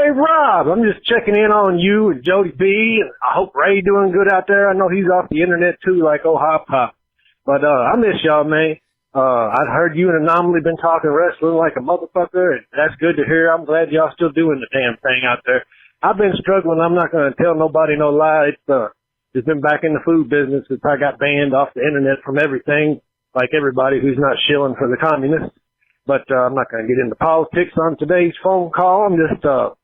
Hey, Rob, I'm just checking in on you and Jody B. And I hope Ray doing good out there. I know he's off the internet too, like Hop Pop. But I miss y'all, man. I'd heard you and Anomaly been talking wrestling like a motherfucker, and that's good to hear. I'm glad y'all still doing the damn thing out there. I've been struggling. I'm not going to tell nobody no lie. It's been back in the food business since I got banned off the internet from everything, like everybody who's not shilling for the communists. But I'm not going to get into politics on today's phone call. I'm just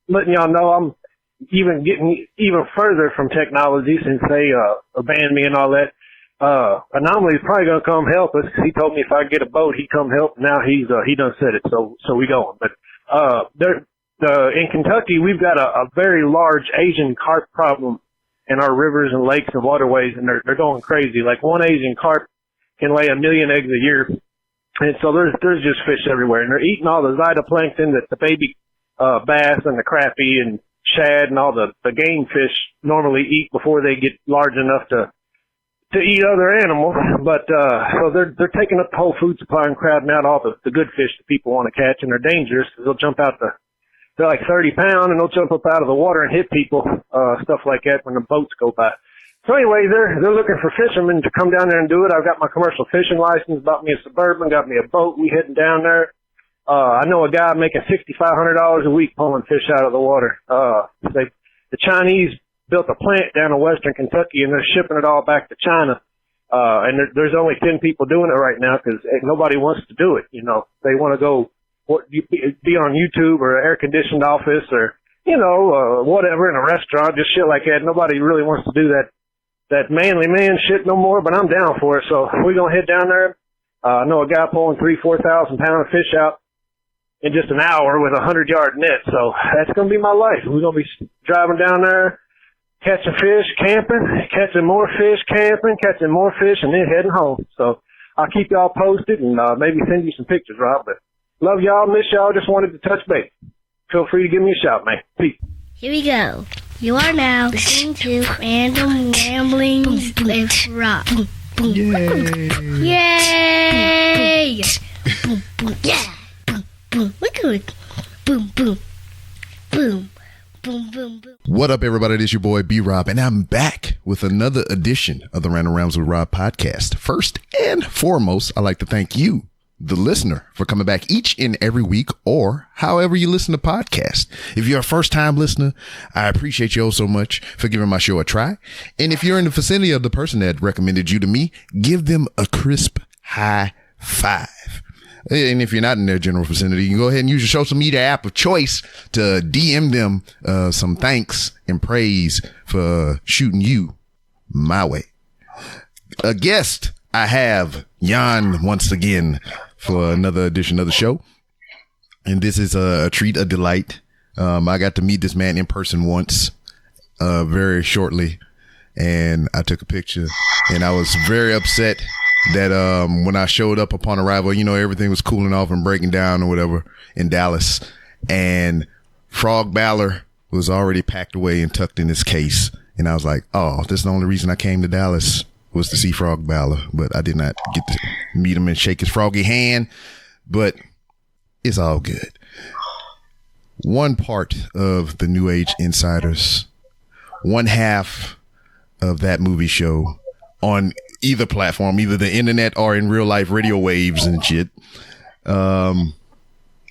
letting y'all know I'm even getting even further from technology since they banned me and all that. Anomaly's probably going to come help us. He told me if I get a boat, he'd come help. Now he done said it, so we going. But in Kentucky, we've got a very large Asian carp problem in our rivers and lakes and waterways, and they're going crazy. Like one Asian carp can lay 1 million eggs a year. And so there's just fish everywhere, and they're eating all the phytoplankton that the baby bass and the crappie and shad and all the game fish normally eat before they get large enough to eat other animals. But so they're taking up the whole food supply and crowding out all the good fish that people want to catch, and they're dangerous because they'll jump out they're like 30 pounds, and they'll jump up out of the water and hit people, stuff like that when the boats go by. So anyway, they're looking for fishermen to come down there and do it. I've got my commercial fishing license, bought me a Suburban, got me a boat. We heading down there. I know a guy making $6,500 a week pulling fish out of the water. The Chinese built a plant down in western Kentucky, and they're shipping it all back to China. And there's only 10 people doing it right now because nobody wants to do it. You know, they want to go be on YouTube or an air-conditioned office or, whatever in a restaurant, just shit like that. Nobody really wants to do that manly man shit no more, but I'm down for it. So we're going to head down there. I know a guy pulling 3,000-4,000 pound of fish out in just an hour with a 100-yard net. So that's going to be my life. We're going to be driving down there, catching fish, camping, catching more fish, camping, catching more fish, and then heading home. So I'll keep y'all posted and maybe send you some pictures, Rob. But love y'all, miss y'all. Just wanted to touch base. Feel free to give me a shout, man. Peace. Here we go. You are now listening to Random Ramblings with Rob. Yay! Yay! Yeah! Look at it. Boom, boom. Boom. Boom, boom, boom. What up, everybody? This is your boy B-Rob, and I'm back with another edition of the Random Ramblings with Rob podcast. First and foremost, I'd like to thank you, the listener, for coming back each and every week or however you listen to podcasts. If you're a first-time listener, I appreciate you all so much for giving my show a try. And if you're in the vicinity of the person that recommended you to me, give them a crisp high five. And if you're not in their general vicinity, you can go ahead and use your social media app of choice to DM them some thanks and praise for shooting you my way. A guest, I have Jan once again for another edition of the show. And this is a treat, a delight. I got to meet this man in person once, very shortly. And I took a picture, and I was very upset that when I showed up upon arrival, everything was cooling off and breaking down or whatever in Dallas. And Frog Balor was already packed away and tucked in his case. And I was like, oh, this is the only reason I came to Dallas was to see Frog Balor. But I did not get to meet him and shake his froggy hand. But it's all good. One part of the New Age Insiders, one half of that movie show on either platform, either the internet or in real life radio waves and shit.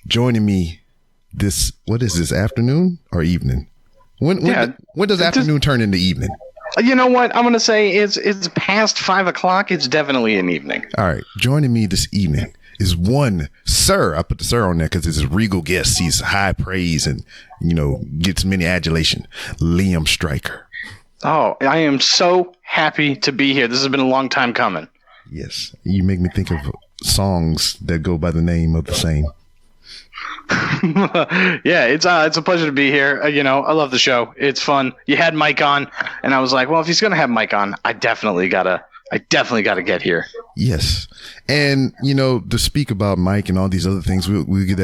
Joining me what is this, afternoon or evening? When does afternoon turn into evening? You know what? I'm going to say it's past 5 o'clock. It's definitely an evening. All right. Joining me this evening is one sir. I put the sir on there because it's a regal guest. He's high praise and, gets many adulation. Liam Stryker. Oh, I am so happy to be here. This has been a long time coming. Yes. You make me think of songs that go by the name of the same. Yeah, it's a pleasure to be here. I love the show. It's fun. You had Mike on, and I was like, well, if he's going to have Mike on, I definitely gotta get here. Yes. And, to speak about Mike and all these other things, we'll get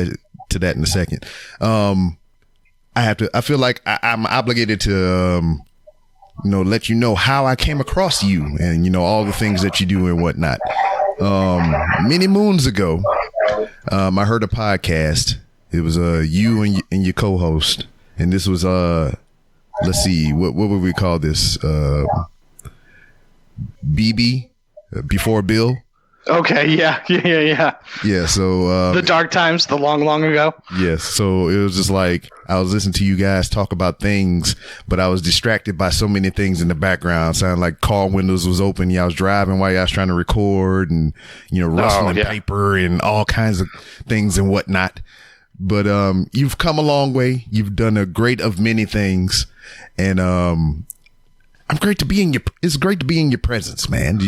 to that in a second. I feel like I'm obligated to, let you know how I came across you and, all the things that you do and whatnot. Many moons ago, I heard a podcast. It was you and your co-host, And this was let's see, what would we call this? BB, before Bill. Okay, yeah. Yeah, so the dark times, the long ago. Yes, so it was just like I was listening to you guys talk about things, but I was distracted by so many things in the background. Sounded like car windows was open. Yeah, I was driving while I was trying to record, and rustling paper and all kinds of things and whatnot. But you've come a long way. You've done a great of many things, and it's great to be in your presence, man.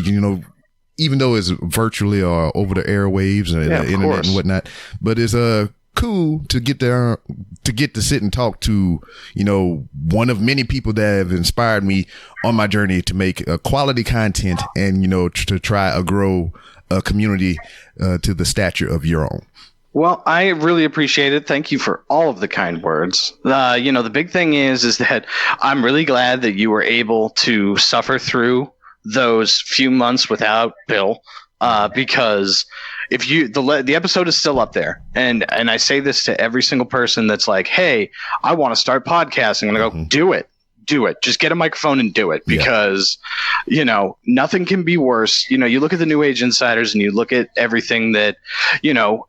Even though it's virtually or over the airwaves and the internet and whatnot, but it's cool to get there, to get to sit and talk to, one of many people that have inspired me on my journey to make quality content and, to try to grow a community to the stature of your own. Well, I really appreciate it. Thank you for all of the kind words. The big thing is that I'm really glad that you were able to suffer through those few months without Bill, because if the episode is still up there, and I say this to every single person that's like, hey, I want to start podcasting. I'm gonna go, do it. Just get a microphone and do it, because nothing can be worse. You look at the New Age Insiders and you look at everything that,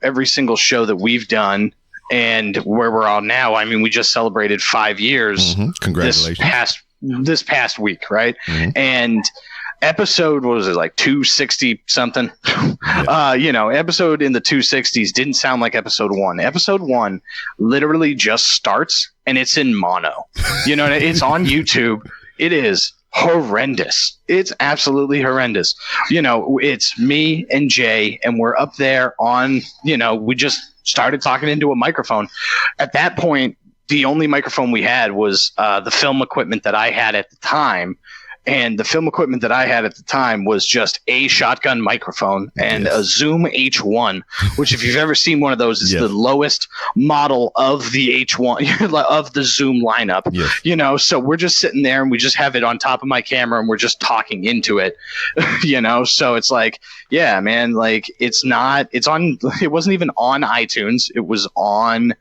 every single show that we've done and where we're all now. I mean, we just celebrated 5 years. Congratulations. This past week, right? And episode, what was it, like 260 something? Episode in the 260s didn't sound like episode 1. Episode 1 literally just starts and it's in mono. It's on YouTube. It is horrendous. It's absolutely horrendous. It's me and Jay, and we're up there on, we just started talking into a microphone. At that point, the only microphone we had was the film equipment that I had at the time. And the film equipment that I had at the time was just a shotgun microphone and a Zoom H1, which if you've ever seen one of those, is the lowest model of the H1 of the Zoom lineup. Yes. So we're just sitting there and we just have it on top of my camera and we're just talking into it. So it's like, yeah, man, like it wasn't even on iTunes. It was on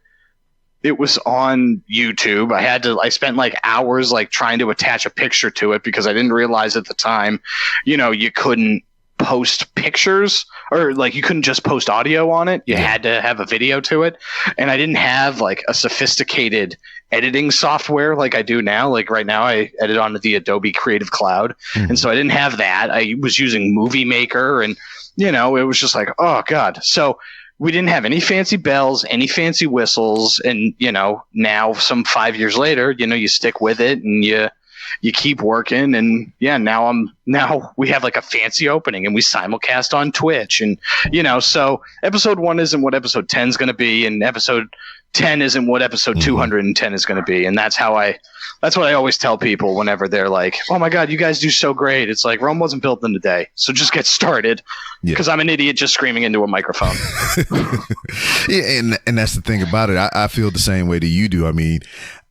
YouTube. I spent like hours like trying to attach a picture to it because I didn't realize at the time, you couldn't post pictures, or like you couldn't just post audio on it. You had to have a video to it. And I didn't have like a sophisticated editing software like I do now. Like right now I edit on the Adobe Creative Cloud. And so I didn't have that. I was using Movie Maker, and it was just like, oh God. So we didn't have any fancy bells, any fancy whistles. And, now some 5 years later, you stick with it and you keep working. And now we have like a fancy opening and we simulcast on Twitch. And, so episode 1 isn't what episode 10 is going to be. And episode 10 isn't what episode 210 is going to be. And that's what I always tell people whenever they're like, oh my God, you guys do so great. It's like, Rome wasn't built in a day. So just get started, because I'm an idiot just screaming into a microphone. And that's the thing about it. I feel the same way that you do. I mean,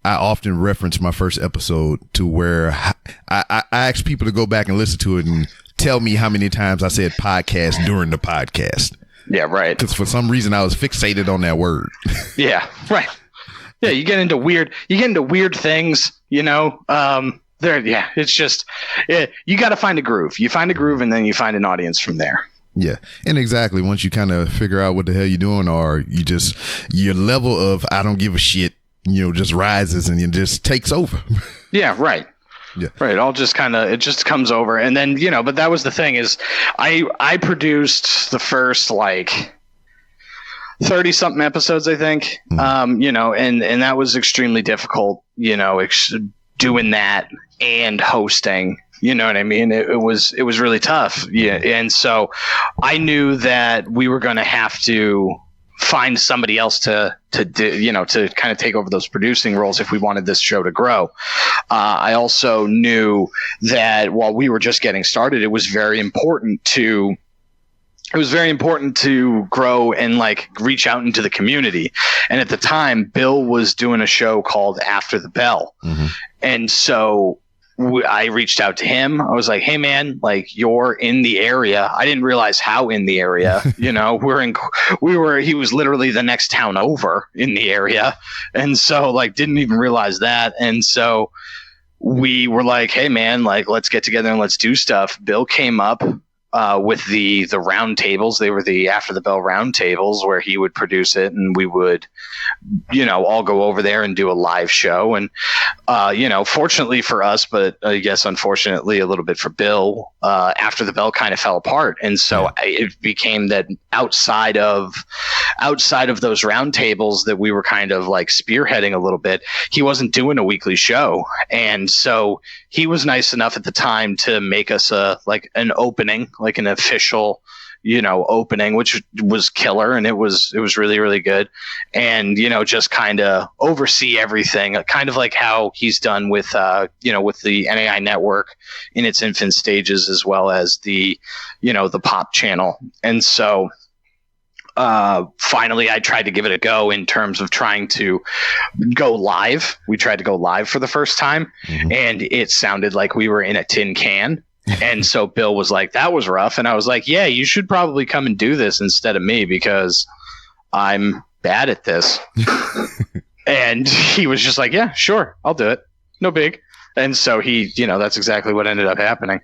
I often reference my first episode to where I ask people to go back and listen to it and tell me how many times I said podcast during the podcast. Yeah, right. Because for some reason I was fixated on that word. Yeah, right. Yeah, you get into weird things, it's just, you got to find a groove. You find a groove and then you find an audience from there. Yeah. And exactly. Once you kind of figure out what the hell you're doing, or your level of, I don't give a shit, just rises and it just takes over. Yeah. Right. Yeah. Right. It just comes over. And then, but that was the thing is I produced the first like 30 something episodes, I think. And that was extremely difficult, doing that and hosting, you know what I mean? It was really tough. Yeah. And so I knew that we were going to have to find somebody else to do, to kind of take over those producing roles if we wanted this show to grow. I also knew that while we were just getting started, it was very important to grow and like reach out into the community. And at the time, Bill was doing a show called After the Bell. And so I reached out to him. I was like, hey man, like you're in the area. I didn't realize how in the area, he was literally the next town over in the area. And so like, didn't even realize that. And so we were like, hey man, like let's get together and let's do stuff. Bill came up with the round tables. They were the After the Bell round tables where he would produce it, and we would, all go over there and do a live show. And, fortunately for us, but I guess unfortunately a little bit for Bill, After the Bell kind of fell apart. And so it became that outside of those round tables that we were kind of like spearheading a little bit, he wasn't doing a weekly show. And so he was nice enough at the time to make us an opening, like an official, opening, which was killer. And it was really, really good. And, just kind of oversee everything, kind of like how he's done with the NAI network in its infant stages, as well as the pop channel. And so, finally I tried to give it a go in terms of trying to go live. We tried to go live for the first time, and it sounded like we were in a tin can. And so Bill was like, that was rough. And I was like, yeah, you should probably come and do this instead of me because I'm bad at this. And he was just like, yeah, sure, I'll do it. No big. And so he, that's exactly what ended up happening.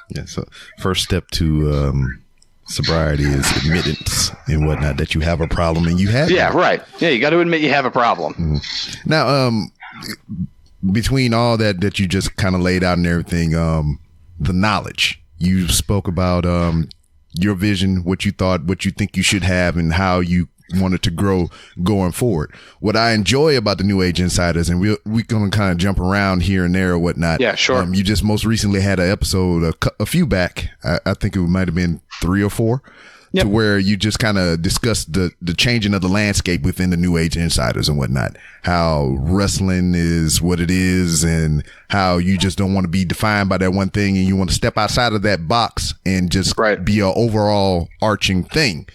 Yeah. So first step to, sobriety is admittance and whatnot that you have a problem, and you have. Yeah. Right. Yeah. You got to admit you have a problem. Mm-hmm. Now, between all that you just kind of laid out and everything, the knowledge you spoke about, your vision, what you thought, what you think you should have, and how you wanted to grow going forward. What I enjoy about the New Age Insiders, and we're going to kind of jump around here and there or whatnot. Yeah, sure. You just most recently had an episode a few back. I think it might have been 3 or 4. Yep. To where you just kind of discussed the changing of the landscape within the New Age Insiders and whatnot, how wrestling is what it is, and how you just don't want to be defined by that one thing, and you want to step outside of that box and just be an overall arching thing.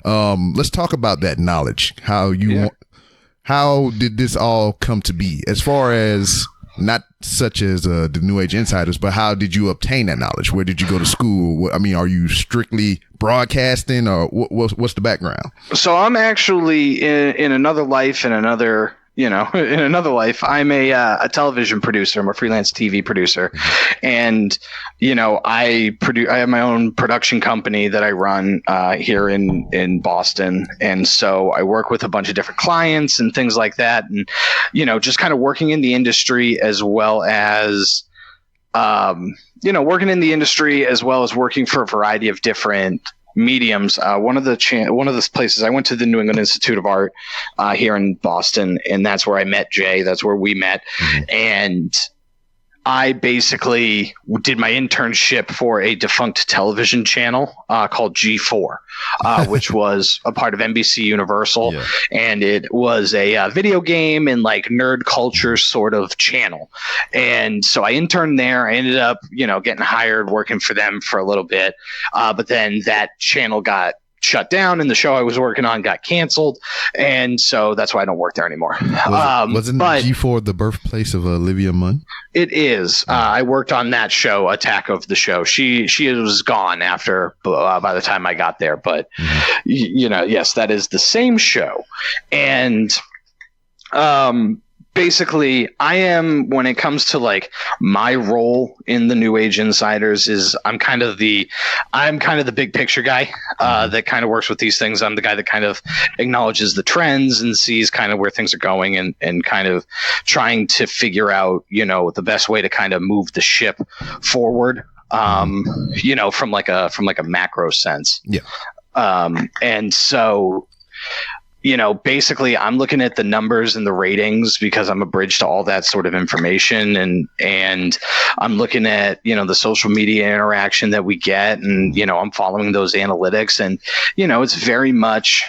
Let's talk about that knowledge. How did this all come to be, as far as not such as the New Age Insiders, but how did you obtain that knowledge? Where did you go to school? Are you strictly broadcasting, or what's the background? So I'm actually in another life, in another life, I'm a television producer. I'm a freelance TV producer. And, I have my own production company that I run here in Boston. And so I work with a bunch of different clients and things like that. And, just kind of working in the industry as well as, working in the industry as well as working for a variety of different mediums. One of the places I went to, the New England Institute of Art here in Boston, and that's where I met Jay. That's where we met. And I basically did my internship for a defunct television channel called G4, which was a part of NBC Universal. Yeah. And it was a video game and like nerd culture sort of channel. And so I interned there. I ended up, getting hired working for them for a little bit. But then that channel got shut down and the show I was working on got canceled. And so that's why I don't work there anymore. Wasn't G4 the birthplace of Olivia Munn? It is. I worked on that show, Attack of the Show. She was gone after by the time I got there. But, yes, that is the same show. And basically, I am, when it comes to like my role in the New Age Insiders, is I'm kind of the big picture guy that kind of works with these things. I'm the guy that kind of acknowledges the trends and sees kind of where things are going and kind of trying to figure out, the best way to kind of move the ship forward, from like a macro sense. Yeah. And so, basically I'm looking at the numbers and the ratings because I'm a bridge to all that sort of information. And I'm looking at, the social media interaction that we get, and, I'm following those analytics, and, it's very much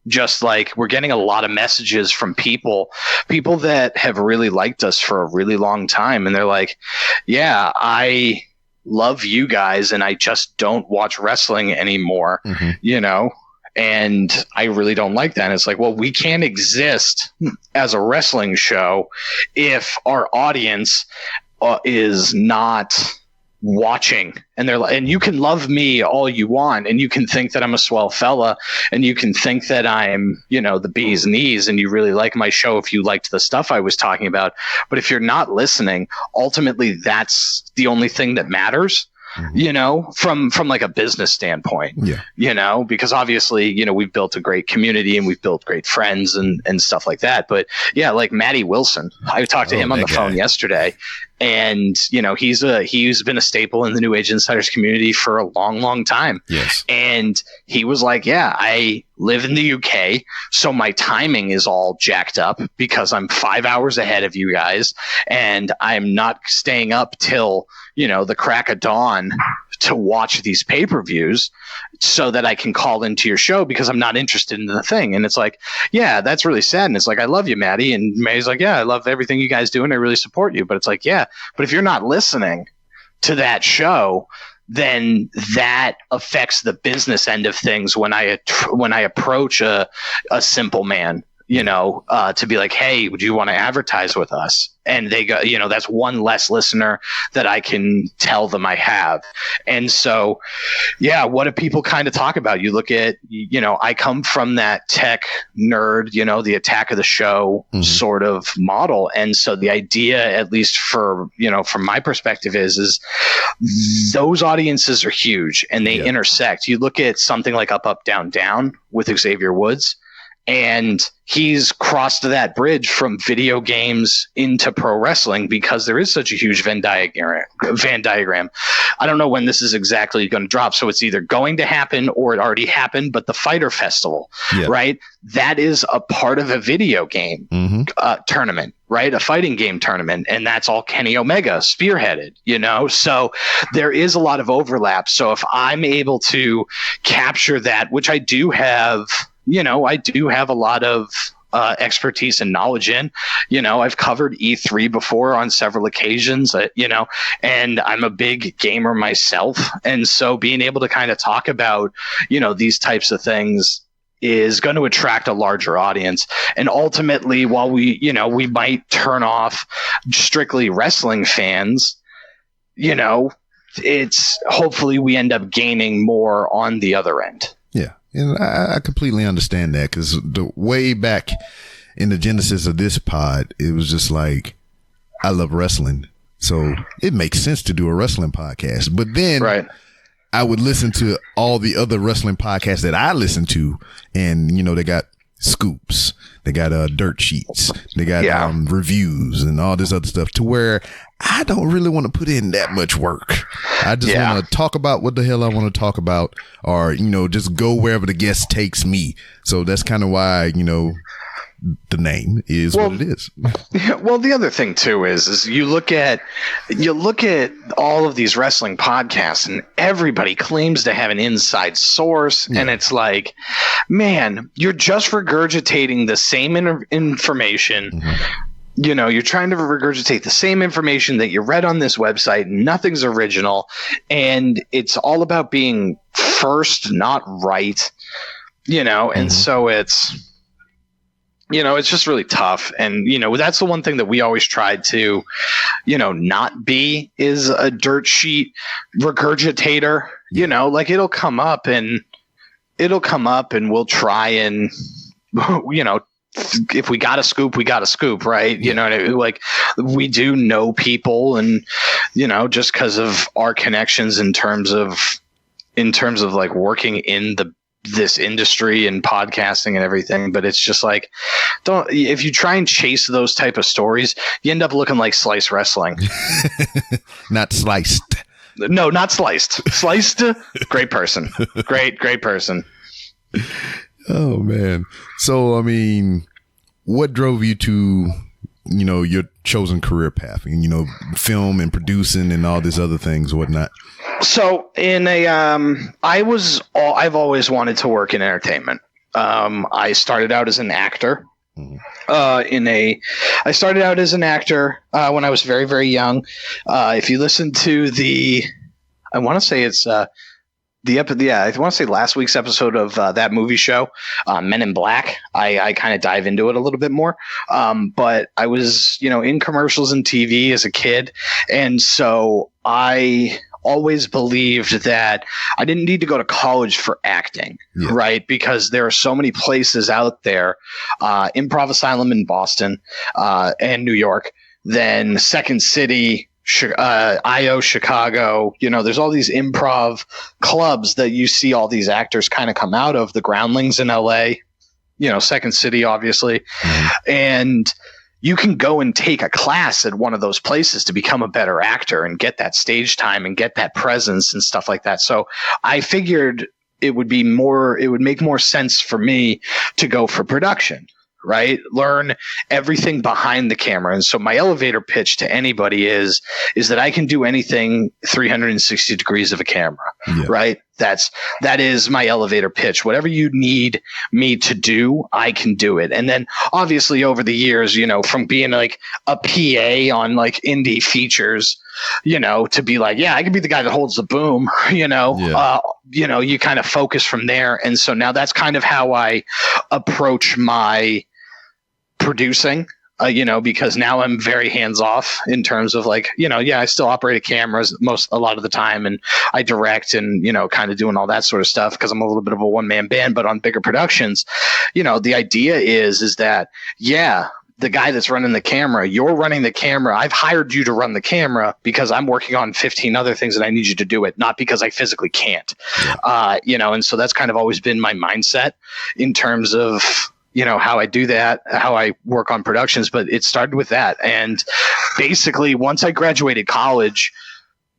just like we're getting a lot of messages from people that have really liked us for a really long time. And they're like, yeah, I love you guys and I just don't watch wrestling anymore, and I really don't like that. And it's like, well, we can't exist as a wrestling show if our audience is not watching, and they're like, and you can love me all you want, and you can think that I'm a swell fella, and you can think that I'm, the bee's knees, and you really like my show if you liked the stuff I was talking about. But if you're not listening, ultimately that's the only thing that matters. From like a business standpoint, because obviously, we've built a great community and we've built great friends and stuff like that. But yeah, like Matty Wilson, I talked to him on the phone yesterday, and he's been a staple in the New Age Insiders community for a long, long time. Yes. And he was like, yeah, I live in the UK, so my timing is all jacked up because I'm 5 hours ahead of you guys, and I'm not staying up till the crack of dawn to watch these pay-per-views so that I can call into your show because I'm not interested in the thing. And it's like, yeah, that's really sad. And it's like, I love you, Maddie. And May's like, yeah, I love everything you guys do and I really support you. But it's like, yeah, but if you're not listening to that show, then that affects the business end of things when I approach a simple man, to be like, hey, would you want to advertise with us? And they go, that's one less listener that I can tell them I have. And so, yeah, what do people kind of talk about? You look at, I come from that tech nerd, the attack of the show sort of model. And so the idea, at least for, from my perspective is those audiences are huge and they intersect. You look at something like Up, Up, Down, Down with Xavier Woods, and he's crossed that bridge from video games into pro wrestling because there is such a huge Venn diagram. I don't know when this is exactly going to drop. So it's either going to happen or it already happened, but the Fighter Festival, right? That is a part of a video game tournament, right? A fighting game tournament. And that's all Kenny Omega spearheaded, so there is a lot of overlap. So if I'm able to capture that, which I do have, I do have a lot of expertise and knowledge in, I've covered E3 before on several occasions, and I'm a big gamer myself. And so being able to kind of talk about, these types of things is going to attract a larger audience. And ultimately, while we might turn off strictly wrestling fans, it's hopefully we end up gaining more on the other end. Yeah. And I completely understand that because the way back in the genesis of this pod, it was just like, I love wrestling. So it makes sense to do a wrestling podcast. But then I would listen to all the other wrestling podcasts that I listen to. And, they got scoops, they got dirt sheets, they got reviews and all this other stuff to where I don't really want to put in that much work. I just want to talk about what the hell I want to talk about, or, just go wherever the guest takes me. So that's kind of why, the name is what it is. Well, the other thing too is you look at all of these wrestling podcasts and everybody claims to have an inside source. And it's like, man, you're just regurgitating the same information. You're trying to regurgitate the same information that you read on this website, and nothing's original. And it's all about being first, not right, and so it's, it's just really tough. And, that's the one thing that we always tried to, not be is a dirt sheet regurgitator, like it'll come up and we'll try and, if we got a scoop, we got a scoop, right? Like we do know people and, just because of our connections in terms of like working in this industry and podcasting and everything. But it's just like, if you try and chase those type of stories, you end up looking like Slice Wrestling. Not sliced. No, not sliced. Sliced. Great person. Great person. Oh man. So, I mean, what drove you to, your chosen career path and, film and producing and all these other things, whatnot? So I've always wanted to work in entertainment. I started out as an actor. I started out as an actor when I was very, very young. If you listen to I want to say it's I want to say last week's episode of that movie show, Men in Black. I kind of dive into it a little bit more. But I was, in commercials and TV as a kid. And so I always believed that I didn't need to go to college for acting, right? Because there are so many places out there, Improv Asylum in Boston and New York, then Second City, IO Chicago, there's all these improv clubs that you see all these actors kind of come out of. The Groundlings in LA, Second City, obviously. And you can go and take a class at one of those places to become a better actor and get that stage time and get that presence and stuff like that. So I figured it would make more sense for me to go for production. Right? Learn everything behind the camera. And so my elevator pitch to anybody is that I can do anything 360 degrees of a camera, right? That is my elevator pitch. Whatever you need me to do, I can do it. And then obviously over the years, from being like a PA on like indie features, to be like, I can be the guy that holds the boom, you kind of focus from there. And so now that's kind of how I approach my producing, because now I'm very hands off in terms of like, I still operate cameras a lot of the time, and I direct and, kind of doing all that sort of stuff because I'm a little bit of a one man band. But on bigger productions, the idea is that, the guy that's running the camera, you're running the camera. I've hired you to run the camera because I'm working on 15 other things and I need you to do it, not because I physically can't. And so that's kind of always been my mindset in terms of, how I do that, how I work on productions. But it started with that. And basically once I graduated college,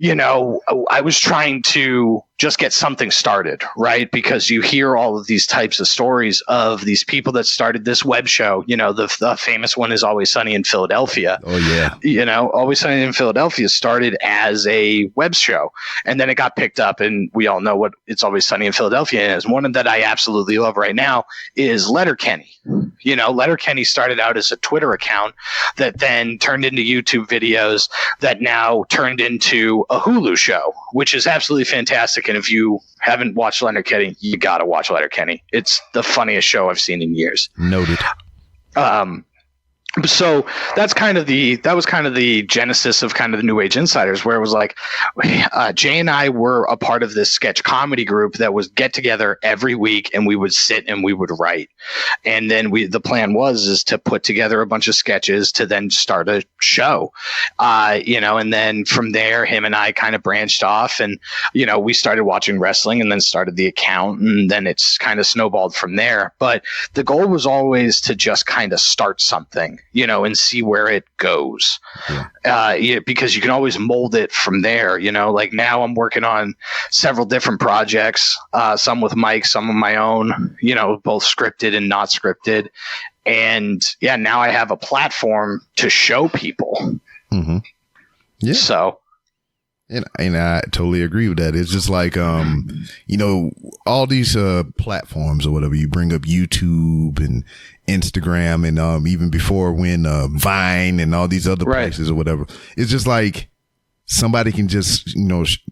I was trying to just get something started, right? Because you hear all of these types of stories of these people that started this web show. The famous one is Always Sunny in Philadelphia. Oh, yeah. Always Sunny in Philadelphia started as a web show, and then it got picked up, and we all know what It's Always Sunny in Philadelphia is. One that I absolutely love right now is Letterkenny. Letterkenny started out as a Twitter account that then turned into YouTube videos that now turned into a Hulu show, which is absolutely fantastic. And if you haven't watched Letterkenny, you got to watch Letterkenny. It's the funniest show I've seen in years. Noted. So that was kind of the genesis of kind of the New Age Insiders, where it was like Jay and I were a part of this sketch comedy group that was get together every week, and we would sit and we would write. And then the plan is to put together a bunch of sketches to then start a show, and then from there, him and I kind of branched off, and, we started watching wrestling and then started the account, and then it's kind of snowballed from there. But the goal was always to just kind of start something, and see where it goes. Because you can always mold it from there. Like now I'm working on several different projects, some with Mike, some of my own, both scripted and not scripted. And now I have a platform to show people. Mm-hmm. Yeah. So. And I totally agree with that. It's just like, all these platforms or whatever, you bring up YouTube and Instagram and even before when Vine and all these other places or whatever. It's just like somebody can just,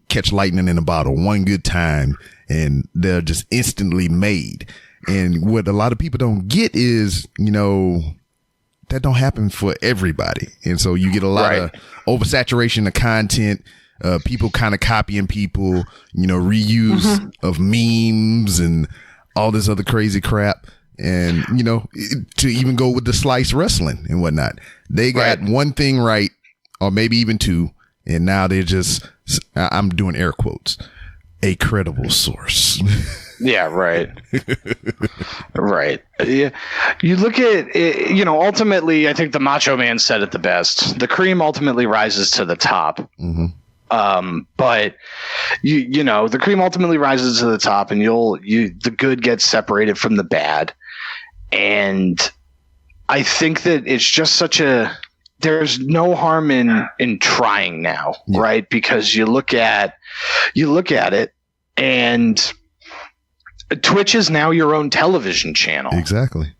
catch lightning in a bottle one good time and they're just instantly made. And what a lot of people don't get is, that don't happen for everybody. And so you get a lot of oversaturation of content. People kind of copying people, reuse of memes and all this other crazy crap. And, to even go with the slice wrestling and whatnot, they got one thing right, or maybe even two. And now they're just, I'm doing air quotes, a credible source. Yeah, right. Right. Yeah. You look at it, ultimately, I think the Macho Man said it the best. The cream ultimately rises to the top. Mm-hmm. But the cream ultimately rises to the top, and the good gets separated from the bad. And I think that it's just there's no harm in trying now, right? Because you look at it, and Twitch is now your own television channel. Exactly.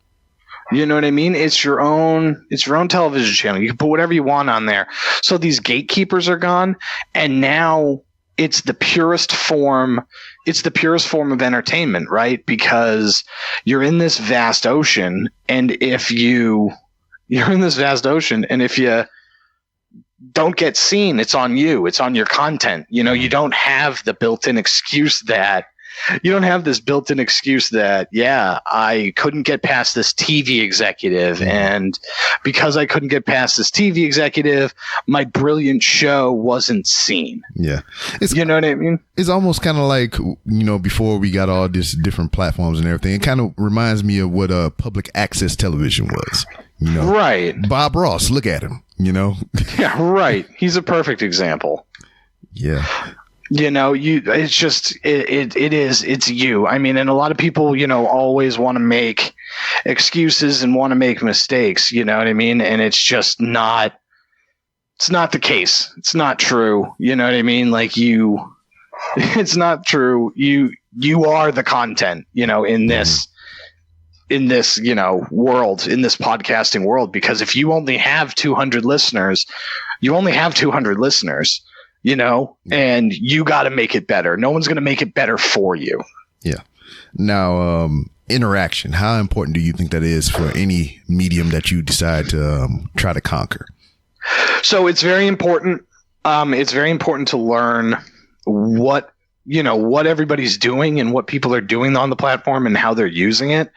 You know what I mean? It's your own television channel. You can put whatever you want on there. So these gatekeepers are gone, and now it's the purest form of entertainment, right? Because you're in this vast ocean, and if you're in this vast ocean, and if you don't get seen, it's on you, it's on your content. You know, you don't have the built-in excuse that yeah, I couldn't get past this TV executive, and because I couldn't get past this TV executive, my brilliant show wasn't seen. Yeah. You know what I mean? It's almost kind of like, you know, before we got all these different platforms and everything, it kind of reminds me of what public access television was. You know, right? Bob Ross, look at him. You know, yeah, right. He's a perfect example. Yeah. You know, it's you. I mean, and a lot of people, you know, always want to make excuses and want to make mistakes. You know what I mean? And it's just not. It's not the case. It's not true. You know what I mean? Like it's not true. You are the content. You know, in this. In this, you know, world, in this podcasting world, because if you only have 200 listeners, you only have 200 listeners, you know, and you got to make it better. No one's going to make it better for you. Yeah. Now, interaction, how important do you think that is for any medium that you decide to try to conquer? So it's very important. It's very important to learn what everybody's doing and what people are doing on the platform and how they're using it.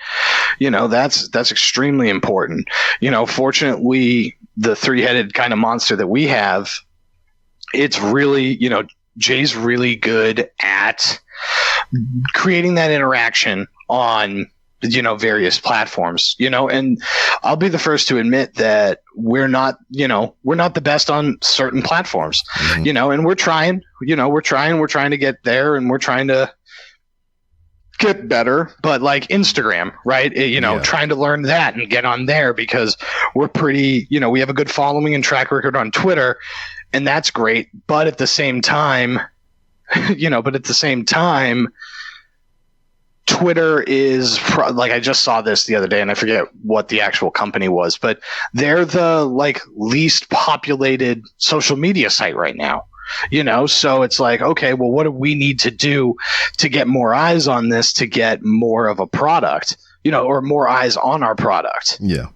You know, that's extremely important. You know, fortunately, the three-headed kind of monster that we have, it's really, you know, Jay's really good at creating that interaction on, you know, various platforms, you know, and I'll be the first to admit that we're not the best on certain platforms, you know, and we're trying to get there, and we're trying to get better. But like Instagram, right? Trying to learn that and get on there, because we're pretty, you know, we have a good following and track record on Twitter, and that's great. But at the same time, Twitter is like, I just saw this the other day, and I forget what the actual company was, but they're the like least populated social media site right now, you know? So it's like, okay, well, what do we need to do to get more eyes on this, to get more of a product, you know, or more eyes on our product? Yeah.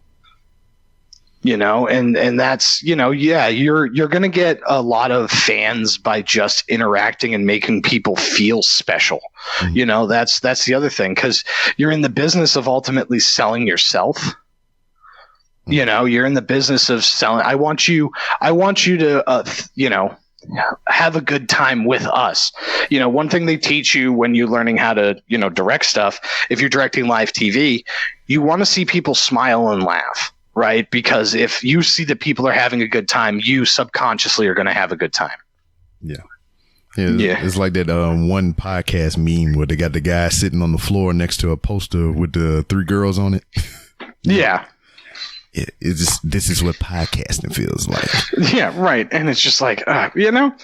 You know, and that's, you know, yeah, you're going to get a lot of fans by just interacting and making people feel special. Mm-hmm. You know, that's the other thing, because you're in the business of ultimately selling yourself. Mm-hmm. You know, you're in the business of selling. I want you to, you know, have a good time with us. You know, one thing they teach you when you're learning how to, you know, direct stuff, if you're directing live TV, you want to see people smile and laugh. Right? Because if you see that people are having a good time, you subconsciously are going to have a good time. Yeah. It's like that one podcast meme where they got the guy sitting on the floor next to a poster with the 3 girls on it. Yeah. It's just, this is what podcasting feels like. Yeah, right. And it's just like, you know,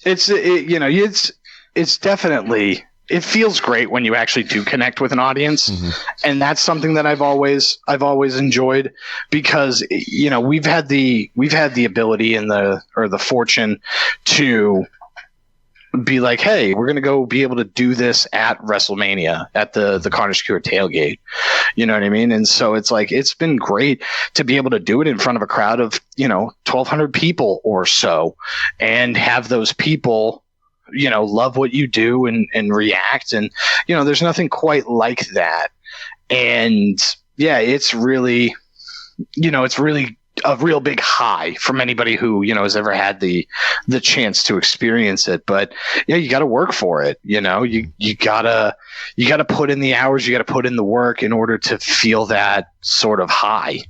it's definitely, it feels great when you actually do connect with an audience. Mm-hmm. And that's something that I've always enjoyed, because, you know, we've had the ability and the fortune to be like, hey, we're going to go be able to do this at WrestleMania at the Carnage Cure tailgate. You know what I mean? And so it's like, it's been great to be able to do it in front of a crowd of, you know, 1,200 people or so, and have those people, you know, love what you do and react. And, you know, there's nothing quite like that. And yeah, it's really, you know, it's really a real big high from anybody who, you know, has ever had the chance to experience it. But yeah, you got to work for it. You know, you gotta put in the hours, you got to put in the work in order to feel that sort of high.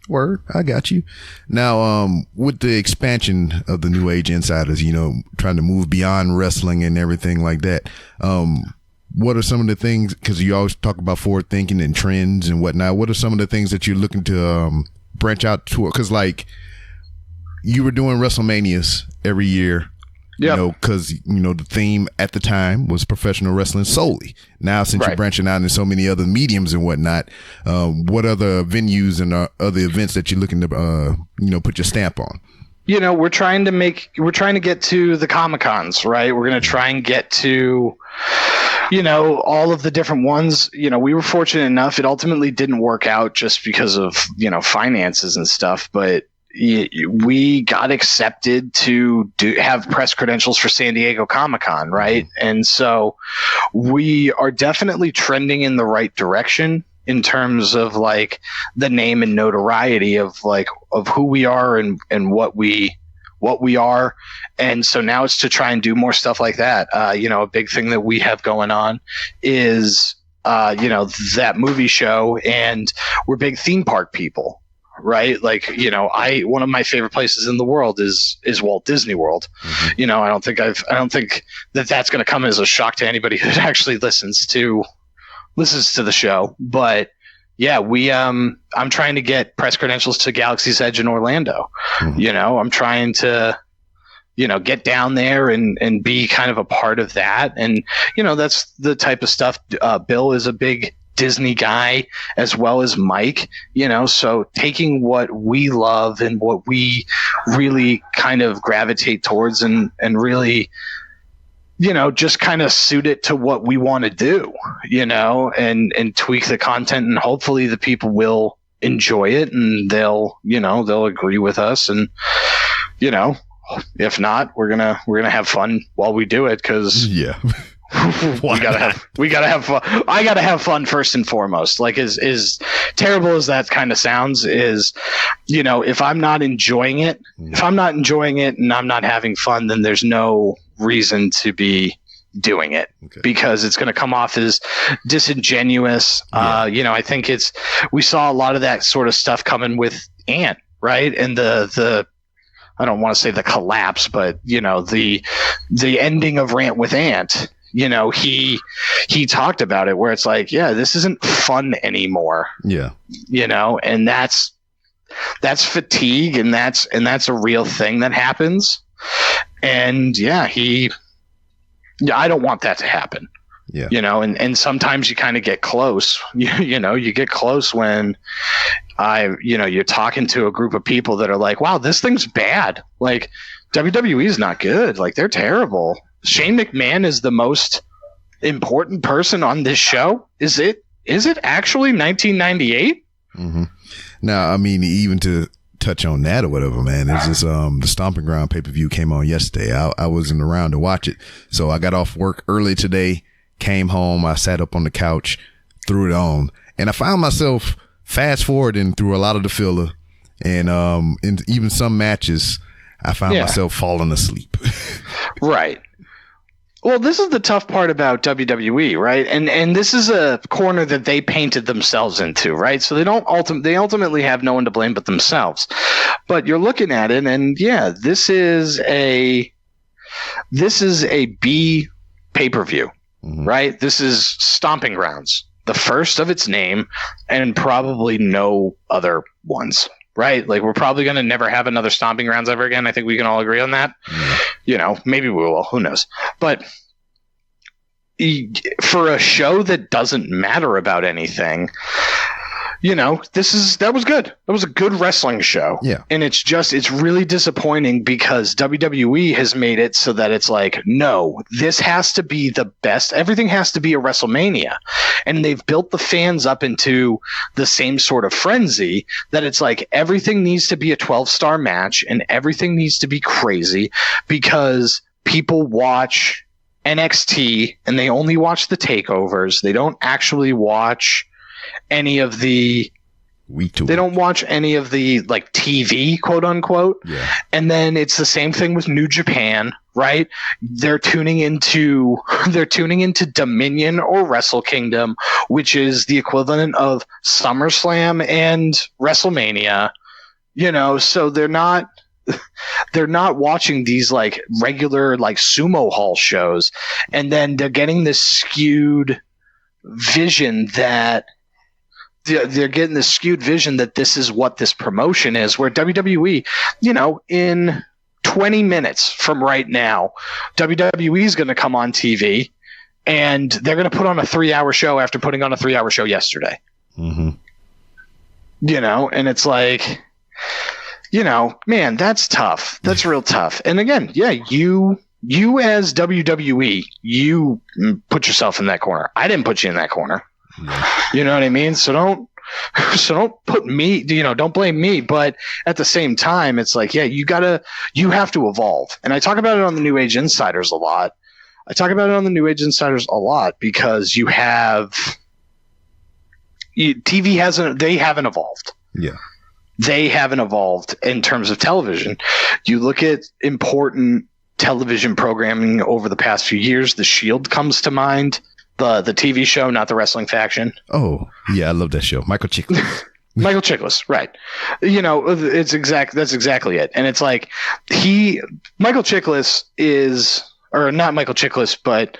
Word, I got you. Now, with the expansion of the New Age Insiders, you know, trying to move beyond wrestling and everything like that, what are some of the things, because you always talk about forward thinking and trends and whatnot, what are some of the things that you're looking to branch out to? Because, like, you were doing WrestleManias every year. Yep. You know, because, you know, the theme at the time was professional wrestling solely. Now, since you're branching out into so many other mediums and whatnot, what other venues and other events that you're looking to, you know, put your stamp on? we're trying to get to the Comic-Cons, right? We're going to try and get to, all of the different ones. We were fortunate enough. It ultimately didn't work out just because of, finances and stuff, but we got accepted to have press credentials for San Diego Comic-Con, right? And so we are definitely trending in the right direction in terms of like the name and notoriety of who we are and what we are. And so now it's to try and do more stuff like that. A big thing that we have going on is, that movie show, and we're big theme park people, right? Like, one of my favorite places in the world is Walt Disney World. Mm-hmm. I don't think that that's going to come as a shock to anybody that actually listens to the show. But yeah, I'm trying to get press credentials to Galaxy's Edge in Orlando. Mm-hmm. I'm trying to, get down there and be kind of a part of that. And, that's the type of stuff. Bill is a big Disney guy as well as Mike, so taking what we love and what we really kind of gravitate towards and really, just kind of suit it to what we want to do, and tweak the content, and hopefully the people will enjoy it and they'll agree with us. And, if not, we're going to have fun while we do it. 'Cause we gotta have fun. I gotta have fun first and foremost. Like as terrible as that kind of sounds is, if I'm not enjoying it, and I'm not having fun, then there's no reason to be doing it, because it's going to come off as disingenuous. I think we saw a lot of that sort of stuff coming with Ant, right? And the I don't want to say the collapse, but the ending of Rant with Ant. He talked about it where it's like, yeah, this isn't fun anymore. Yeah. And that's fatigue, and that's a real thing that happens. And yeah, I don't want that to happen. Yeah. And sometimes you kind of get close, you get close when you're talking to a group of people that are like, wow, this thing's bad. Like WWE is not good. Like they're terrible. Shane McMahon is the most important person on this show. Is it actually 1998? Mm-hmm. Now, I mean, even to touch on that or whatever, man, there's this, the Stomping Ground pay-per-view came on yesterday. I wasn't around to watch it. So I got off work early today, came home. I sat up on the couch, threw it on, and I found myself fast forwarding through a lot of the filler, and in even some matches, I found myself falling asleep. Right. Well, this is the tough part about WWE, right? And this is a corner that they painted themselves into, right? So they ultimately have no one to blame but themselves. But you're looking at it, and yeah, this is a B pay-per-view, mm-hmm. right? This is Stomping Grounds, the first of its name, and probably no other ones. Right? Like, we're probably going to never have another Stomping Grounds ever again. I think we can all agree on that. Maybe we will. Who knows? But for a show that doesn't matter about anything, that was good. That was a good wrestling show. Yeah. And it's really disappointing because WWE has made it so that it's like, no, this has to be the best. Everything has to be a WrestleMania. And they've built the fans up into the same sort of frenzy that it's like everything needs to be a 12-star match and everything needs to be crazy because people watch NXT and they only watch the takeovers. They don't actually watch any of the they don't watch any of the like TV, quote unquote. Yeah. And then it's the same thing with New Japan, right? They're tuning into Dominion or Wrestle Kingdom, which is the equivalent of SummerSlam and WrestleMania. So they're not watching these like regular like sumo hall shows, and then they're getting this skewed vision that this is what this promotion is, where WWE, in 20 minutes from right now, WWE is going to come on TV and they're going to put on a 3-hour show after putting on a 3-hour show yesterday. Mm-hmm. And it's like, man, that's tough. That's real tough. And again, yeah, you as WWE, you put yourself in that corner. I didn't put you in that corner. Yeah. You know what I mean? So don't put me, don't blame me. But at the same time, it's like, yeah, you have to evolve. And I talk about it on the New Age Insiders a lot. Because they haven't evolved. Yeah. They haven't evolved in terms of television. You look at important television programming over the past few years. The Shield comes to mind. The TV show, not the Wrestling Faction. Oh, yeah, I love that show. Michael Chiklis. Michael Chiklis, right. That's exactly it. And it's like Michael Chiklis is, or not Michael Chiklis, but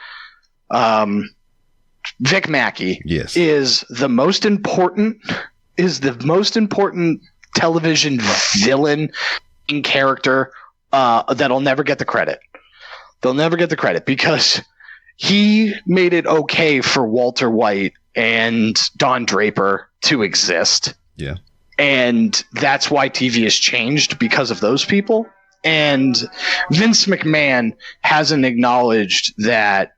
Vic Mackey is the most important television villain in character that'll never get the credit. They'll never get the credit because he made it okay for Walter White and Don Draper to exist. Yeah. And that's why TV has changed, because of those people. And Vince McMahon hasn't acknowledged that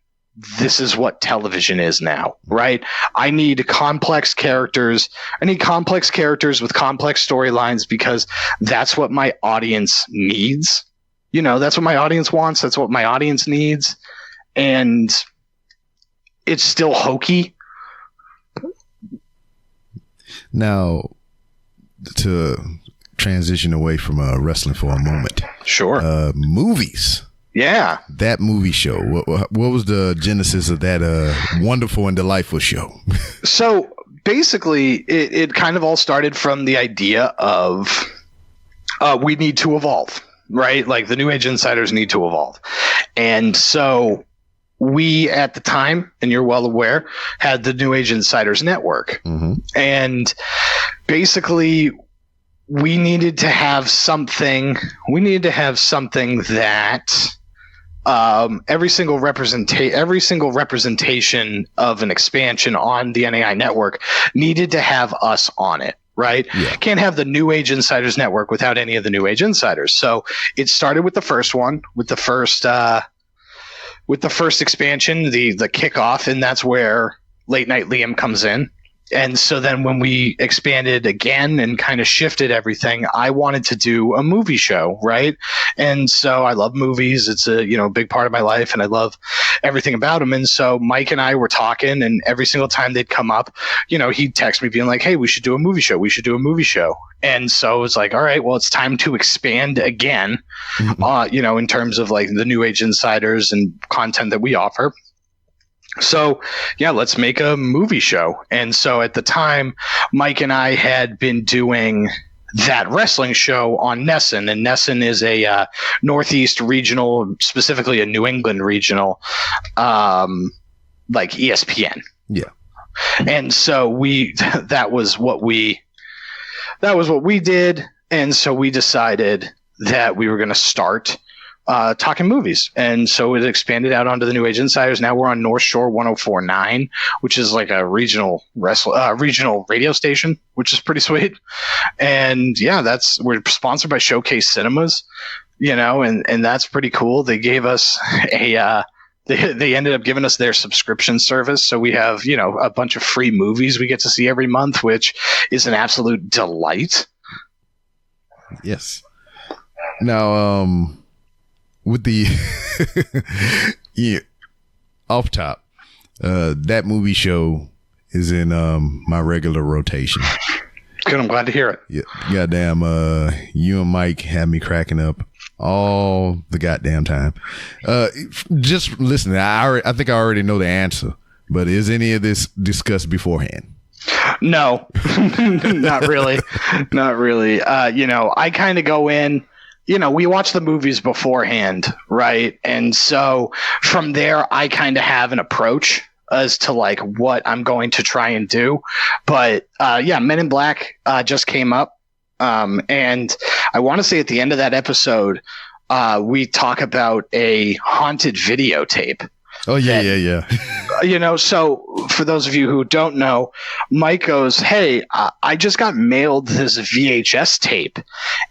this is what television is now, right? I need complex characters. I need complex characters with complex storylines because that's what my audience needs. That's what my audience wants. That's what my audience needs. And it's still hokey. Now, to transition away from wrestling for a moment. Sure. Movies. Yeah. That movie show. What was the genesis of that wonderful and delightful show? So basically, it kind of all started from the idea of we need to evolve, right? Like the New Age Insiders need to evolve. And so we, at the time, and you're well aware, had the New Age Insiders Network. Mm-hmm. And basically, we needed to have something that every single representation of an expansion on the NAI network needed to have us on it, right? Yeah. Can't have the New Age Insiders Network without any of the New Age Insiders. So it started with the first one, with the first expansion, the kickoff, and that's where Late Night Liam comes in. And so then when we expanded again and kind of shifted everything, I wanted to do a movie show, right? And so I love movies. It's a big part of my life, and I love everything about them. And so Mike and I were talking, and every single time they'd come up, he'd text me being like, hey, we should do a movie show. We should do a movie show. And so it's like, all right, well, it's time to expand again, in terms of like the New Age Insiders and content that we offer. So, yeah, let's make a movie show. And so at the time, Mike and I had been doing that wrestling show on Nessun. And Nessun is a Northeast regional, specifically a New England regional, like ESPN. Yeah. And so that was what we did. And so we decided that we were going to start talking movies. And so it expanded out onto the New Age Insiders. Now we're on North Shore 104.9, which is like a regional radio station, which is pretty sweet. And yeah, we're sponsored by Showcase Cinemas, and that's pretty cool. They gave us they ended up giving us their subscription service. So we have, a bunch of free movies we get to see every month, which is an absolute delight. Yes. Now, with the off top, that movie show is in my regular rotation. Good, I'm glad to hear it. Yeah, goddamn, you and Mike had me cracking up all the goddamn time. Just listening, I think I already know the answer, but is any of this discussed beforehand? No, not really. Not really. I kind of go in. We watch the movies beforehand, right? And so from there, I kind of have an approach as to like what I'm going to try and do. But Men in Black just came up. And I want to say at the end of that episode, we talk about a haunted videotape. Oh, yeah. So for those of you who don't know, Mike goes, "Hey, I just got mailed this VHS tape,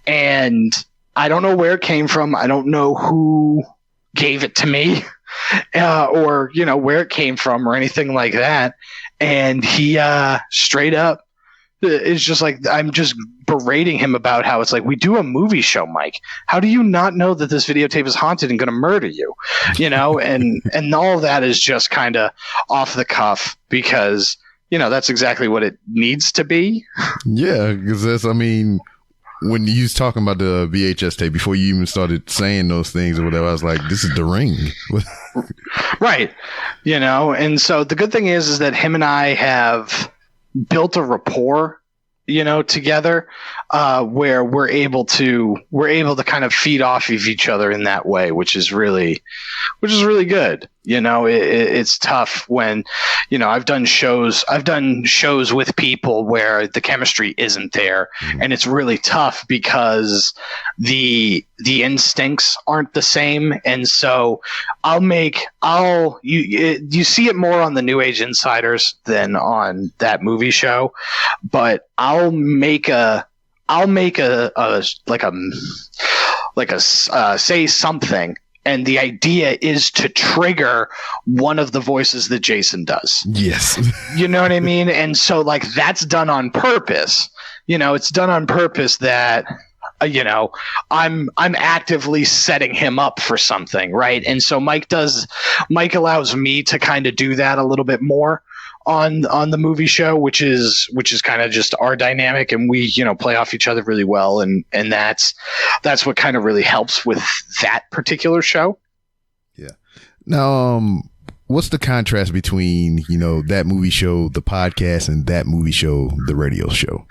and I don't know where it came from. I don't know who gave it to me, or where it came from or anything like that." And he straight up is just like, I'm just berating him about how it's like, we do a movie show, Mike. How do you not know that this videotape is haunted and going to murder you? And all of that is just kind of off the cuff because, that's exactly what it needs to be. Yeah, because when you was talking about the VHS tape, before you even started saying those things or whatever, I was like, this is The Ring. Right. And so the good thing is that him and I have built a rapport, together, where we're able to kind of feed off of each other in that way, which is really good. It's tough when, I've done shows with people where the chemistry isn't there, and it's really tough because the instincts aren't the same. And so you see it more on the New Age Insiders than on that movie show, but I'll make a say something, and the idea is to trigger one of the voices that Jason does. Yes. You know what I mean? And so that's done on purpose. It's done on purpose that I'm actively setting him up for something, right? And so Mike allows me to kind of do that a little bit more on the movie show, which is kind of just our dynamic, and we play off each other really well, and that's what kind of really helps with that particular show. Yeah. Now, what's the contrast between that movie show, the podcast, and that movie show, the radio show?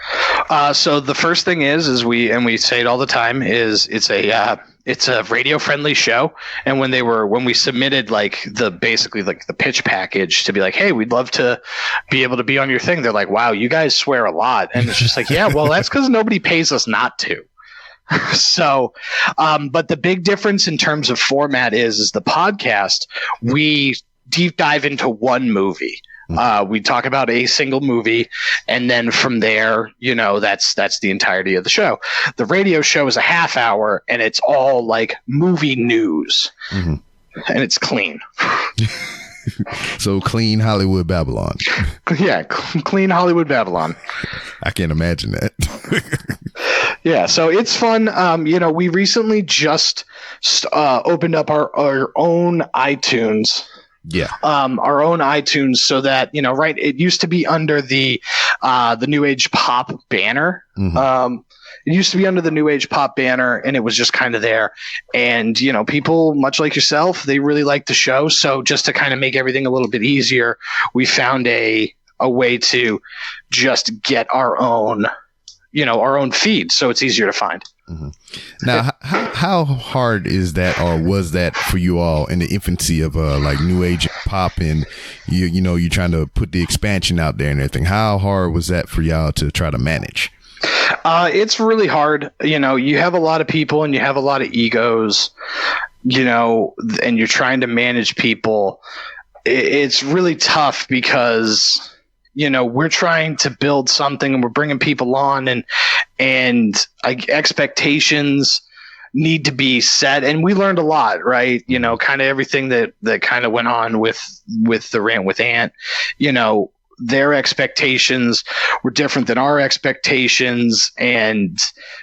So the first thing is we say it all the time, is it's a radio friendly show. And when we submitted the pitch package to be like, hey, we'd love to be able to be on your thing, they're like, wow, you guys swear a lot. And it's just like, yeah, well, that's because nobody pays us not to. So, but the big difference in terms of format is the podcast, we deep dive into one movie. We talk about a single movie, and then from there, that's the entirety of the show. The radio show is a half hour, and it's all like movie news, and it's clean. So clean Hollywood Babylon. Yeah, clean Hollywood Babylon. I can't imagine that. Yeah, so it's fun. We recently just opened up our own iTunes. Yeah. Our own iTunes, so that, right, it used to be under the New Age Pop banner. It used to be under the New Age Pop banner, and it was just kind of there. And, people, much like yourself, they really like the show. So just to kind of make everything a little bit easier, we found a way to just get our own feed, so it's easier to find. Now, how hard is that, or was that for you all in the infancy of New Age Pop, and you're trying to put the expansion out there and everything? How hard was that for y'all to try to manage? It's really hard. You have a lot of people and you have a lot of egos, and you're trying to manage people. It's really tough because we're trying to build something, and we're bringing people on, and expectations need to be set. And we learned a lot, right? Kind of everything that kind of went on with the Rant with Ant, their expectations were different than our expectations. And,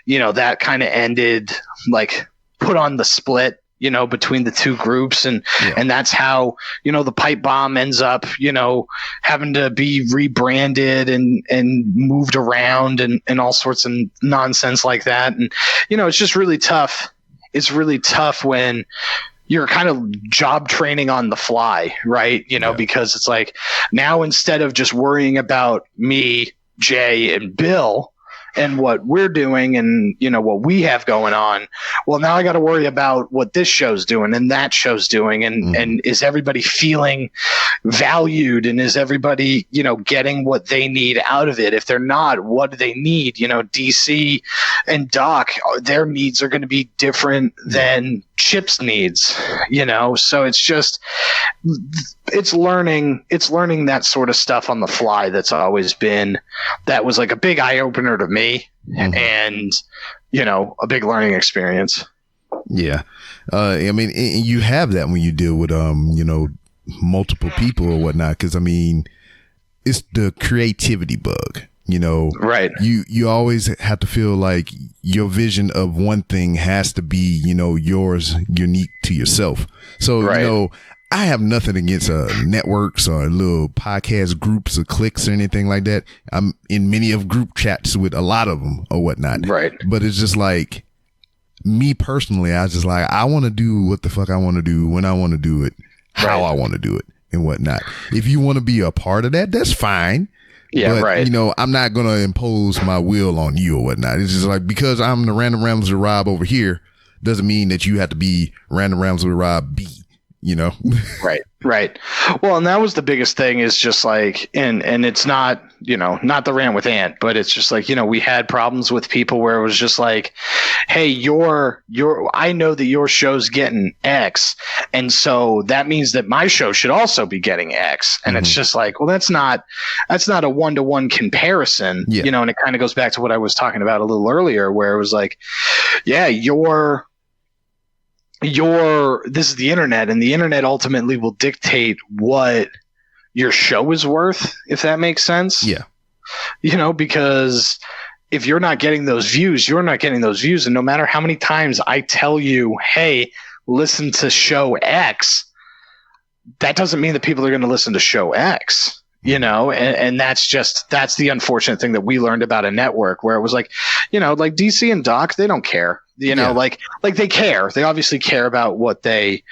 that kind of ended, put on the split, between the two groups. And that's how, the Pipe Bomb ends up, having to be rebranded and moved around and all sorts of nonsense like that. And, it's just really tough. It's really tough when you're kind of job training on the fly, right? Because it's like, now instead of just worrying about me, Jay, and Bill, and what we're doing and, you know, what we have going on. Well, now I got to worry about what this show's doing and that show's doing. And is everybody feeling valued? And is everybody, you know, getting what they need out of it? If they're not, what do they need? You know, DC and Doc, their needs are going to be different than Chip's needs, you know? So it's just, it's learning that sort of stuff on the fly. That was like a big eye opener to me and, you know, a big learning experience. Yeah. I mean, you have that when you deal with, you know, multiple people or whatnot. Cause I mean, it's the creativity bug, you know, right. You always have to feel like your vision of one thing has to be, you know, yours, unique to yourself. So, right. You know, I have nothing against networks or little podcast groups or cliques or anything like that. I'm in many of group chats with a lot of them or whatnot. Right. But it's just like, me personally, I just like, I want to do what the fuck I want to do when I want to do it, how I want to do it and whatnot. If you want to be a part of that, that's fine. Yeah, but, right. You know, I'm not going to impose my will on you or whatnot. It's just like, because I'm the Random Rambles with Rob over here, doesn't mean that you have to be Random Rambles with Rob B, you know? Right. Well, and that was the biggest thing is just like, and it's not, you know, not the rant with Ant, but it's just like, you know, we had problems with people where it was just like, hey, I know that your show's getting X. And so that means that my show should also be getting X. And it's just like, well, that's not a one-to-one comparison, you know, and it kind of goes back to what I was talking about a little earlier, where it was like, yeah, this is the internet, and the internet ultimately will dictate what your show is worth, if that makes sense. Yeah. You know, because if you're not getting those views, you're not getting those views. And no matter how many times I tell you, hey, listen to show X, that doesn't mean that people are going to listen to show X. You know, and that's the unfortunate thing that we learned about a network where it was like, you know, like DC and Doc, they don't care, you know, like they care. They obviously care about what they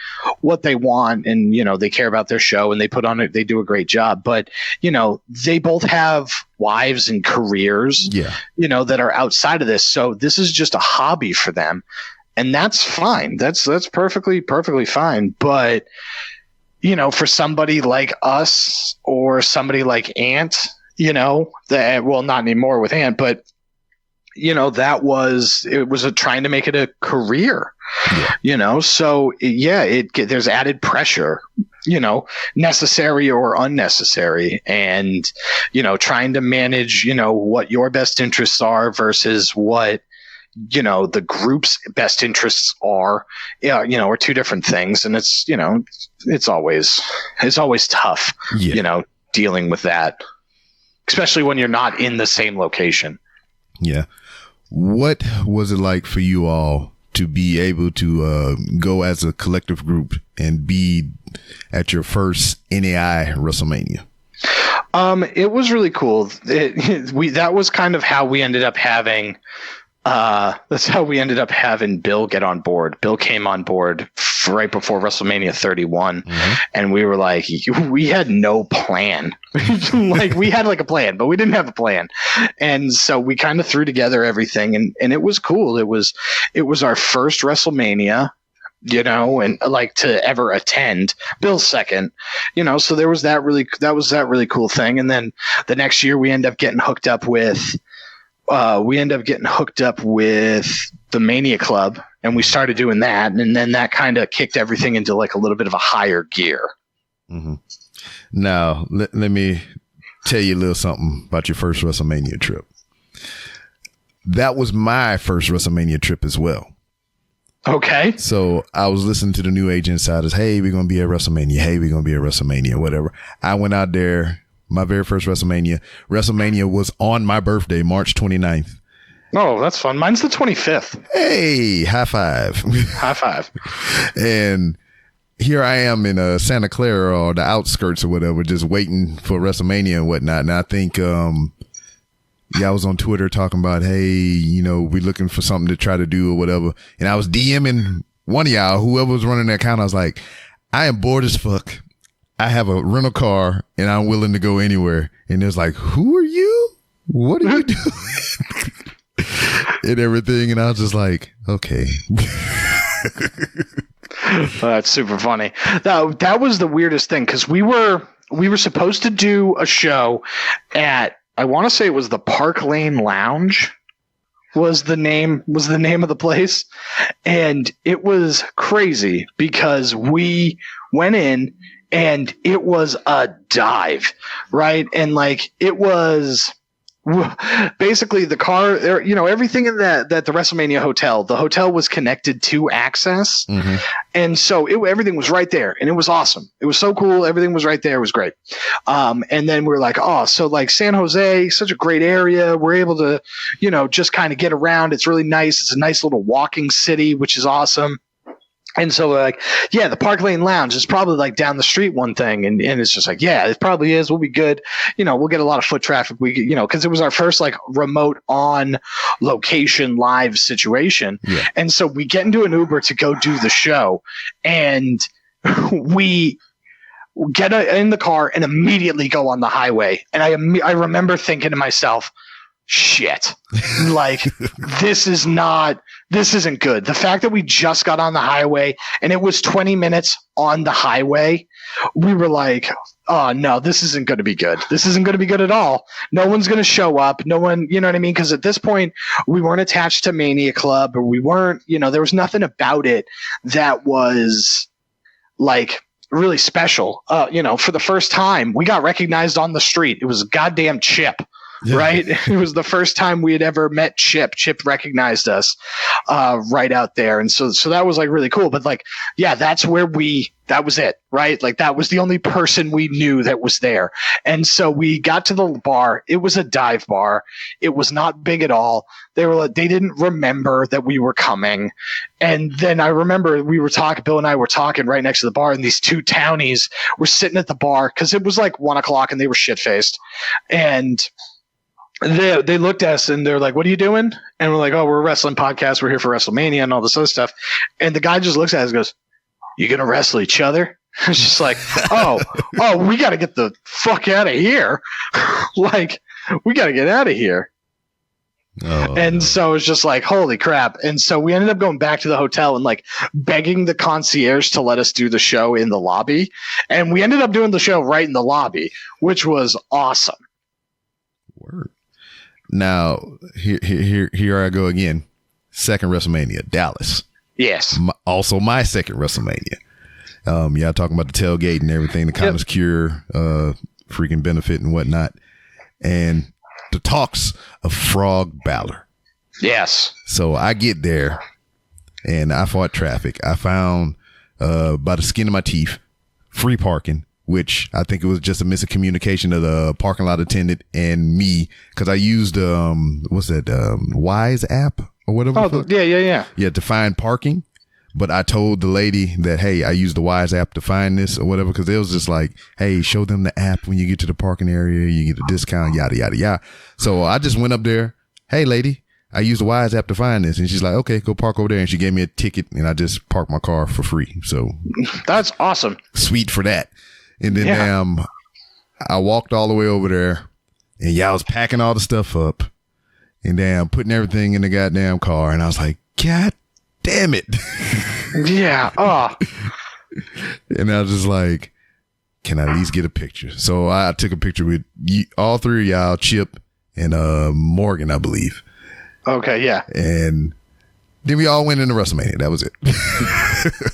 want, and, you know, they care about their show and they put on it. They do a great job, but, you know, they both have wives and careers, you know, that are outside of this. So this is just a hobby for them, and that's fine. That's perfectly fine. But, you know, for somebody like us or somebody like Ant, you know, well, not anymore with Ant, but, you know, it was trying to make it a career, you know, so there's added pressure, you know, necessary or unnecessary, and, you know, trying to manage, you know, what your best interests are versus what, you know, the group's best interests are, you know, are two different things. And it's, you know, it's always tough, you know, dealing with that, especially when you're not in the same location. Yeah. What was it like for you all to be able to go as a collective group and be at your first NAI WrestleMania? It was really cool. That was kind of how we ended up having Bill get on board. Bill came on board right before WrestleMania 31. And we were like, we had no plan. Like, we had like a plan, but we didn't have a plan. And so we kind of threw together everything, and it was cool. It was our first WrestleMania, you know, and like to ever attend. Bill's second, you know, so that was that really cool thing. And then the next year we end up getting hooked up with the Mania Club, and we started doing that, and then that kind of kicked everything into like a little bit of a higher gear. Now, let me tell you a little something about your first WrestleMania trip. That was my first WrestleMania trip as well. Okay. So I was listening to the New Age Insiders. Hey, we're going to be at WrestleMania. Hey, we're going to be at WrestleMania, whatever. I went out there. My very first WrestleMania. WrestleMania was on my birthday, March 29th. Oh, that's fun. Mine's the 25th. Hey, high five. High five. And here I am in Santa Clara or the outskirts or whatever, just waiting for WrestleMania and whatnot. And I think, I was on Twitter talking about, hey, you know, we're looking for something to try to do or whatever. And I was DMing one of y'all, whoever was running that account. I was like, I am bored as fuck. I have a rental car and I'm willing to go anywhere. And it was like, who are you? What are you doing? and everything. And I was just like, okay. That's super funny. That was the weirdest thing because we were supposed to do a show at, I want to say it was the Park Lane Lounge was the name of the place, and it was crazy because we went in and it was a dive, right? And like it was basically the car, everything in the WrestleMania hotel, the hotel was connected to Access. Mm-hmm. And so everything was right there and it was awesome. It was so cool. Everything was right there. It was great. And then we're like, oh, so like San Jose, such a great area. We're able to, just kind of get around. It's really nice. It's a nice little walking city, which is awesome. And so we're like, yeah, the Park Lane Lounge is probably like down the street one thing. And it's just like, yeah, it probably is. We'll be good. We'll get a lot of foot traffic. Because it was our first like remote on location live situation. Yeah. And so we get into an Uber to go do the show. And we get in the car and immediately go on the highway. And I remember thinking to myself, shit, like this isn't good. The fact that we just got on the highway and it was 20 minutes on the highway, we were like, oh no, this isn't going to be good. This isn't going to be good at all. No one's going to show up. No one, you know what I mean? Because at this point we weren't attached to Mania Club, or we weren't, there was nothing about it that was like really special. For the first time we got recognized on the street. It was a goddamn Chip. Yeah. Right. It was the first time we had ever met Chip. Chip recognized us right out there. And so that was like really cool. But like, yeah, that was it. Right. Like that was the only person we knew that was there. And so we got to the bar. It was a dive bar. It was not big at all. They didn't remember that we were coming. And then I remember Bill and I were talking right next to the bar, and these two townies were sitting at the bar because it was like 1:00 and they were shit faced. And they looked at us and they're like, what are you doing? And we're like, oh, we're a wrestling podcast. We're here for WrestleMania and all this other stuff. And the guy just looks at us and goes, you going to wrestle each other? It's just like, oh, we got to get the fuck out of here. Like, we got to get out of here. Oh, and so it's just like, holy crap. And so we ended up going back to the hotel and like begging the concierge to let us do the show in the lobby. And we ended up doing the show right in the lobby, which was awesome. Word. Now, here I go again. Second WrestleMania, Dallas. Yes. Also my second WrestleMania. Y'all talking about the tailgate and everything, the Kindness Cure, freaking benefit and whatnot. And the talks of Frog Balor. Yes. So I get there and I fought traffic. I found, by the skin of my teeth, free parking, which I think it was just a miscommunication of the parking lot attendant and me, because I used Wise app or whatever. Oh, yeah. Yeah, to find parking. But I told the lady that, hey, I used the Wise app to find this or whatever, because it was just like, hey, show them the app when you get to the parking area, you get a discount, yada, yada, yada. So I just went up there, hey, lady, I used the Wise app to find this. And she's like, okay, go park over there. And she gave me a ticket and I just parked my car for free. So that's awesome. Sweet for that. And then I walked all the way over there and y'all was packing all the stuff up and putting everything in the goddamn car. And I was like, God damn it. Yeah. Oh. And I was just like, can I at least get a picture? So I took a picture with all three of y'all, Chip and Morgan, I believe. Okay, yeah. And then we all went into WrestleMania. That was it.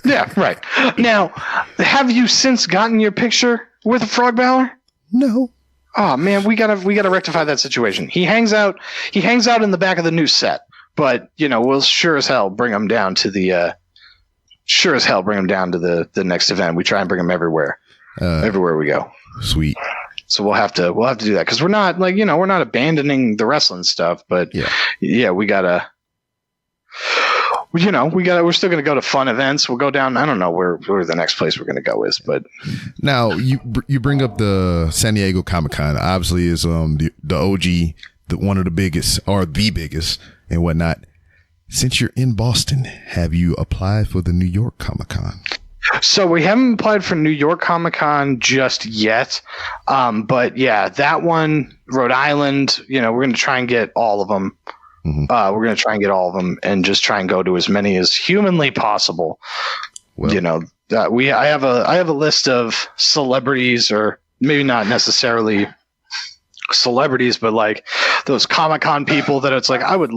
Yeah, right. Now, have you since gotten your picture with Frog Balor? No. Oh man, we gotta rectify that situation. He hangs out in the back of the new set, but we'll sure as hell bring him down to the next event. We try and bring him everywhere we go. Sweet. So we'll have to do that because we're not we're not abandoning the wrestling stuff, but we gotta. We're still going to go to fun events. We'll go down. I don't know where the next place we're going to go is, but now you bring up the San Diego Comic-Con. Obviously is the OG, one of the biggest or the biggest and whatnot. Since you're in Boston, have you applied for the New York Comic-Con? So we haven't applied for New York Comic-Con just yet. But yeah, that one, Rhode Island, we're going to try and get all of them We're going to try and get all of them and just try and go to as many as humanly possible. Well, You know, I have a list of celebrities, or maybe not necessarily celebrities, but like those Comic-Con people that it's like I would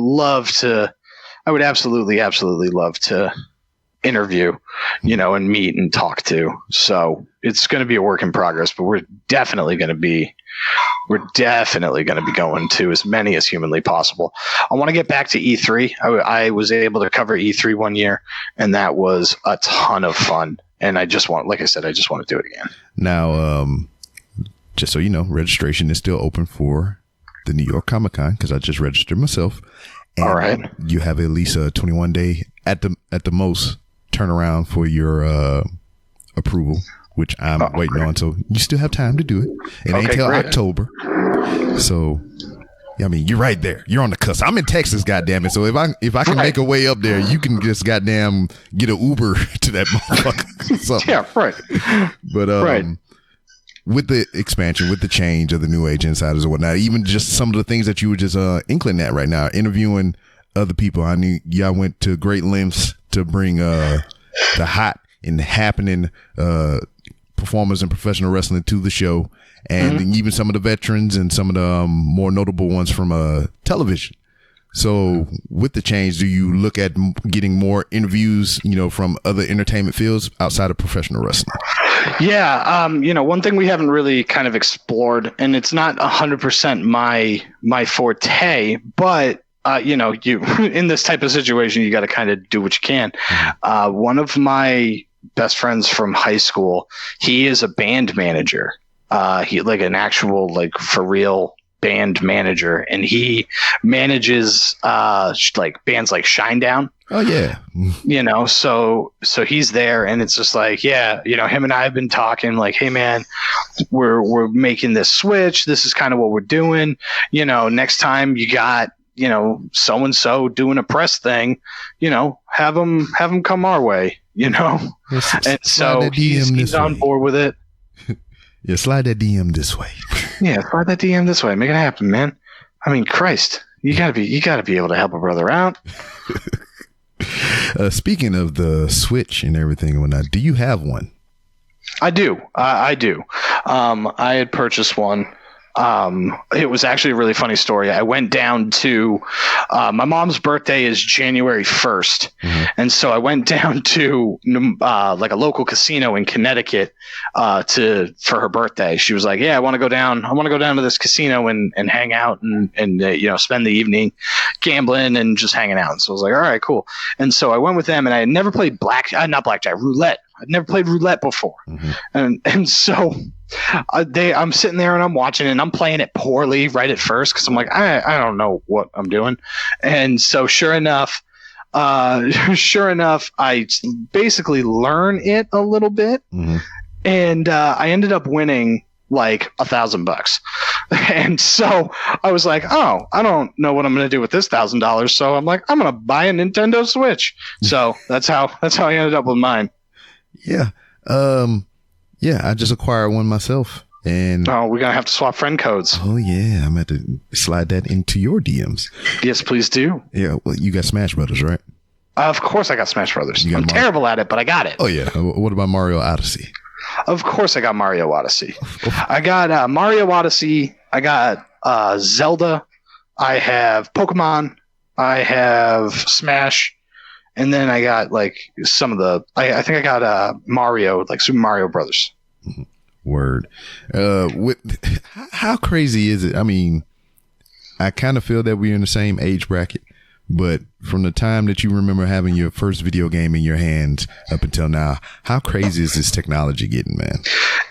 absolutely love to interview, you know, and meet and talk to. So it's going to be a work in progress, but we're definitely going to be going to as many as humanly possible. I want to get back to E3. I was able to cover E3 one year, and that was a ton of fun. And I just want to do it again. Now, just so you know, registration is still open for the New York Comic Con, because I just registered myself. And all right. You have at least a 21-day at the most turnaround for your approval, which I'm waiting on. So you still have time to do it. It ain't till October. So, I mean, you're right there. You're on the cusp. I'm in Texas, goddammit. So if I can make a way up there, you can just goddamn get an Uber to that motherfucker. Yeah, right. But with the expansion, with the change of the New Age Insiders and whatnot, even just some of the things that you were just inkling at right now, interviewing other people. I knew y'all went to great lengths to bring the hot and happening performers in professional wrestling to the show, and even some of the veterans and some of the more notable ones from television. So with the change, do you look at getting more interviews, you know, from other entertainment fields outside of professional wrestling? Yeah. You know, one thing we haven't really kind of explored, and it's not 100% my forte, but you know, you in this type of situation, you got to kind of do what you can. One of my best friends from high school, he is a band manager. He like an actual, like, for real band manager, and he manages like bands like Shinedown. Oh yeah. You know, so he's there, and it's just like, yeah, you know, him and I have been talking like, hey man, we're making this switch. This is kind of what we're doing. You know, next time you got, you know, so and so doing a press thing, you know, have them come our way, you know. And so he's on board with it. Yeah, slide that DM this way. Yeah, slide that DM this way. Make it happen, man. I mean, Christ, you gotta be able to help a brother out. Speaking of the Switch and everything and whatnot, do you have one? I do. I do. I had purchased one. It was actually a really funny story. I went down to my mom's birthday is January 1st. And so I went down to like a local casino in Connecticut for her birthday. She was like, yeah, I want to go down to this casino and hang out and you know, spend the evening gambling and just hanging out. And so I was like, all right, cool. And so I went with them, and I had never played roulette. I'd never played roulette before. And so I'm sitting there and I'm watching it, and I'm playing it poorly right at first, because I'm like, I don't know what I'm doing. And so sure enough, I basically learn it a little bit. And I ended up winning like $1,000. And so I was like, oh, I don't know what I'm going to do with this $1,000. So I'm like, I'm going to buy a Nintendo Switch. So that's how I ended up with mine. Yeah. Yeah, I just acquired one myself. And we're going to have to swap friend codes. Oh, yeah. I'm going to have to slide that into your DMs. Yes, please do. Yeah. Well, you got Smash Brothers, right? Of course I got Smash Brothers. I'm terrible at it, but I got it. Oh, yeah. What about Mario Odyssey? Of course I got Mario Odyssey. I got Mario Odyssey. I got Zelda. I have Pokemon. I have Smash. And then I got like some of the. I think I got Mario, like Super Mario Brothers. Word. How crazy is it? I mean, I kind of feel that we're in the same age bracket, but from the time that you remember having your first video game in your hands up until now, how crazy is this technology getting, man?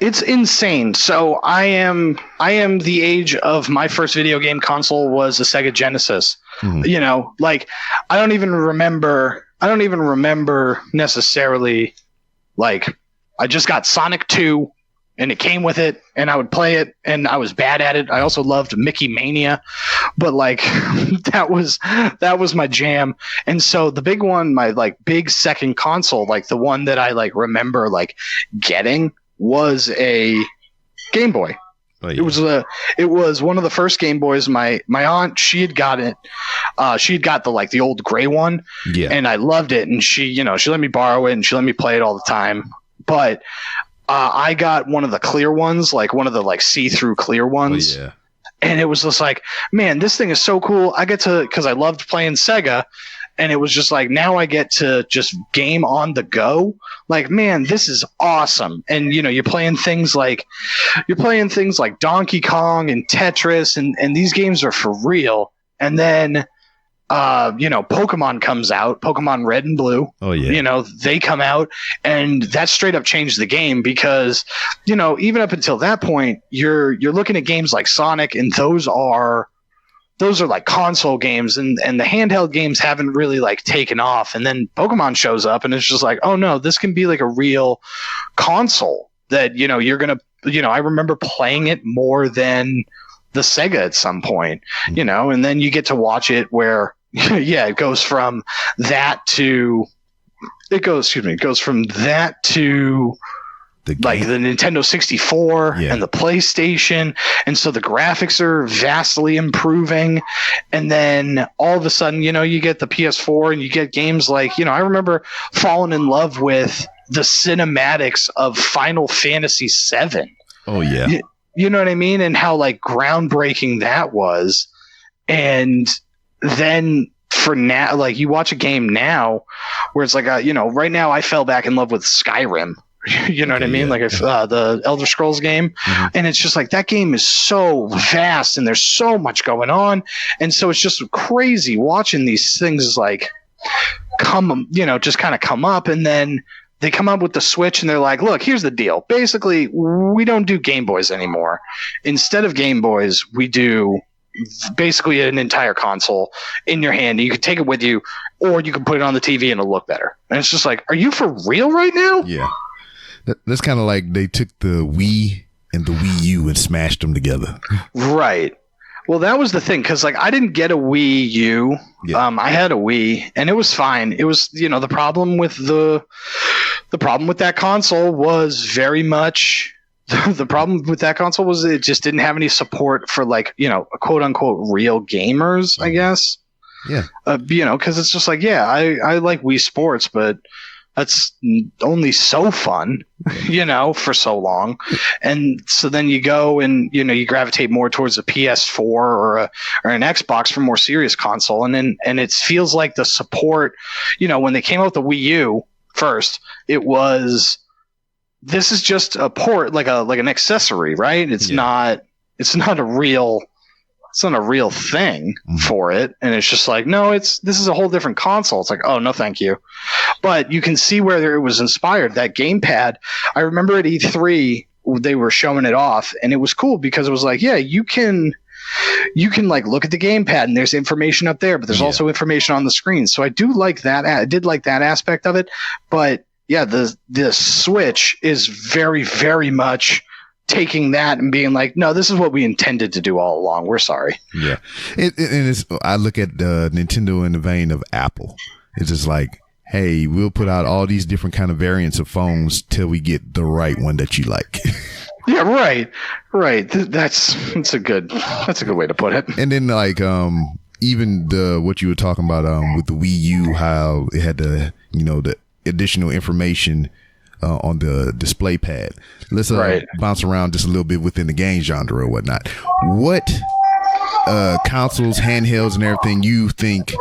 It's insane. So I am the age of my first video game console was a Sega Genesis. You know, like I don't even remember necessarily, like I just got Sonic 2 and it came with it and I would play it and I was bad at it. I also loved Mickey Mania, but like that was my jam. And so the big one, my like big second console, like the one that I like remember like getting was a Game Boy. Oh, yeah. It was one of the first Game Boys. My aunt, she had got it. She had got the old gray one, and I loved it. And she let me borrow it, and she let me play it all the time. But I got one of the clear ones, like one of the see-through clear ones. Oh, yeah. And it was just like, man, this thing is so cool. I get to, because I loved playing Sega. And it was just like, now I get to just game on the go. Like, man, this is awesome. And, you're playing things like Donkey Kong and Tetris, and these games are for real. And then, Pokemon comes out, Pokemon Red and Blue. Oh, yeah. They come out, and that straight up changed the game because, even up until that point, you're looking at games like Sonic, and those are like console games, and the handheld games haven't really taken off. And then Pokemon shows up, and it's just like, oh no, this can be like a real console that, you're going to, I remember playing it more than the Sega at some point, and then you get to watch it where, it goes from that to the Nintendo 64 and the PlayStation. And so the graphics are vastly improving. And then all of a sudden, you get the PS4 and you get games like, I remember falling in love with the cinematics of Final Fantasy VII. Oh, yeah. You know what I mean? And how groundbreaking that was. And then for now, you watch a game now where it's right now I fell back in love with Skyrim. You know what I mean? The Elder Scrolls game. Mm-hmm. And it's just that game is so vast and there's so much going on. And so it's just crazy watching these things come up, and then they come up with the Switch and they're like, look, here's the deal. Basically, we don't do Game Boys anymore. Instead of Game Boys, we do basically an entire console in your hand. You can take it with you, or you can put it on the TV and it'll look better. And it's just like, are you for real right now? Yeah. That's kind of like they took the Wii and the Wii U and smashed them together. Right. Well, that was the thing, because I didn't get a Wii U. Yeah. I had a Wii, and it was fine. It was, the problem with that console was very much the problem with that console was it just didn't have any support for quote unquote real gamers, I guess. Yeah. Because it's just I like Wii Sports, but that's only so fun, for so long. And so then you go and, you gravitate more towards a PS4 or an Xbox for more serious console. And it feels like the support, when they came out with the Wii U first, it was, this is just a port, like an accessory, right? It's not a real thing for it. And it's just no, this is a whole different console. It's oh, no, thank you. But you can see where it was inspired. That gamepad, I remember at E3, they were showing it off, and it was cool because it was you can look at the gamepad and there's information up there, but there's also information on the screen. So I do like that. I did like that aspect of it. But yeah, the Switch is very, very much taking that and being no, this is what we intended to do all along. We're sorry. Yeah. I look at Nintendo in the vein of Apple. It's just hey, we'll put out all these different kind of variants of phones till we get the right one that you like. Yeah, right. That's a good way to put it. And then even what you were talking about with the Wii U, how it had the additional information on the display pad. Let's bounce around just a little bit within the game genre or whatnot. What consoles, handhelds, and everything you think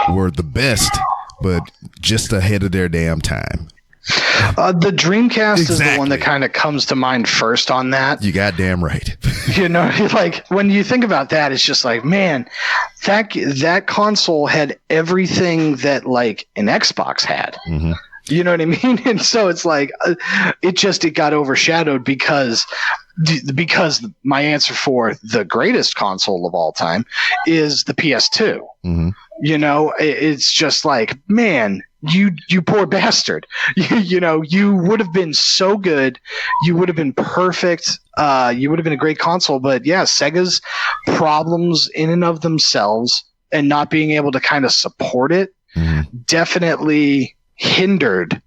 were the best, but just ahead of their damn time? The Dreamcast is the one that kind of comes to mind first on that. You goddamn right. When you think about that, it's just man, that console had everything that an Xbox had. Mm-hmm. You know what I mean? And so it's it got overshadowed because my answer for the greatest console of all time is the PS2. Mm-hmm. It's just man, you poor bastard. You would have been so good. You would have been perfect. You would have been a great console. But yeah, Sega's problems in and of themselves and not being able to kind of support it definitely hindered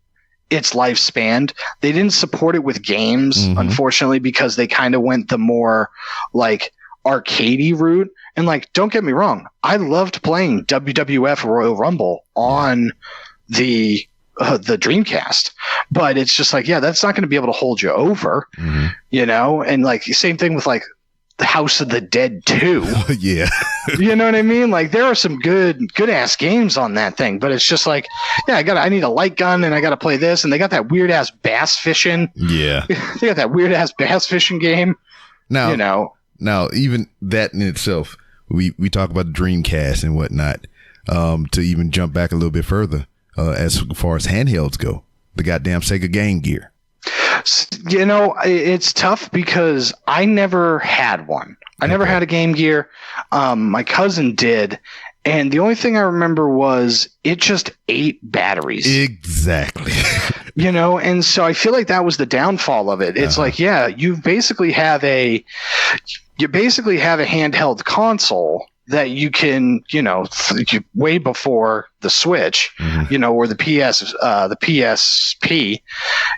its lifespan. They didn't support it with games, unfortunately, because they kind of went the more like arcadey route. And like, don't get me wrong, I loved playing WWF Royal Rumble on the Dreamcast, but it's just like, yeah, that's not going to be able to hold you over, you know? And like, same thing with like the House of the Dead 2. Yeah. You know what I mean? Like, there are some good ass games on that thing, but it's just like, yeah, I need a light gun and I got to play this. And they got that weird ass bass fishing. Yeah. They got that weird ass bass fishing game. Now, you know, now even that in itself, we talk about the Dreamcast and whatnot, to even jump back a little bit further, as far as handhelds go, the goddamn Sega Game Gear. You know, it's tough because I never had one. I never had a Game Gear. My cousin did. And the only thing I remember was it just ate batteries. Exactly. You know, and so I feel like that was the downfall of it. It's like, yeah, you basically have a handheld console that you can, you know, way before the Switch, you know, or the PSP,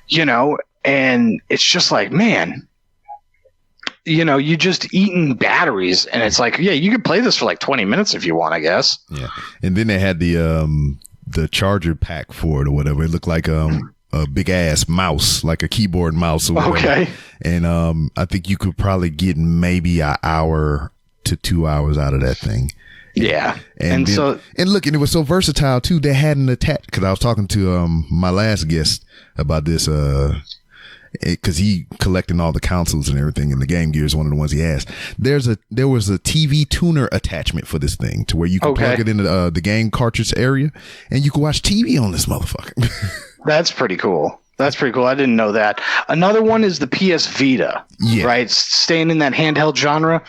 you know, and it's just like, man, you know, you just eating batteries, and it's like, yeah, you could play this for like 20 minutes if you want, I guess. Yeah. And then they had the charger pack for it or whatever. It looked like a big ass mouse, like a keyboard mouse or whatever. Okay. And I think you could probably get maybe an hour to 2 hours out of that thing. Yeah. And then, look, and it was so versatile too. They had an attach, because I was talking to my last guest about this, because he collecting all the consoles and everything, and the Game Gear is one of the ones he asked. There was a TV tuner attachment for this thing, to where you can plug it into the game cartridge area, and you can watch TV on this motherfucker. That's pretty cool. That's pretty cool. I didn't know that. Another one is the PS Vita, right? Staying in that handheld genre,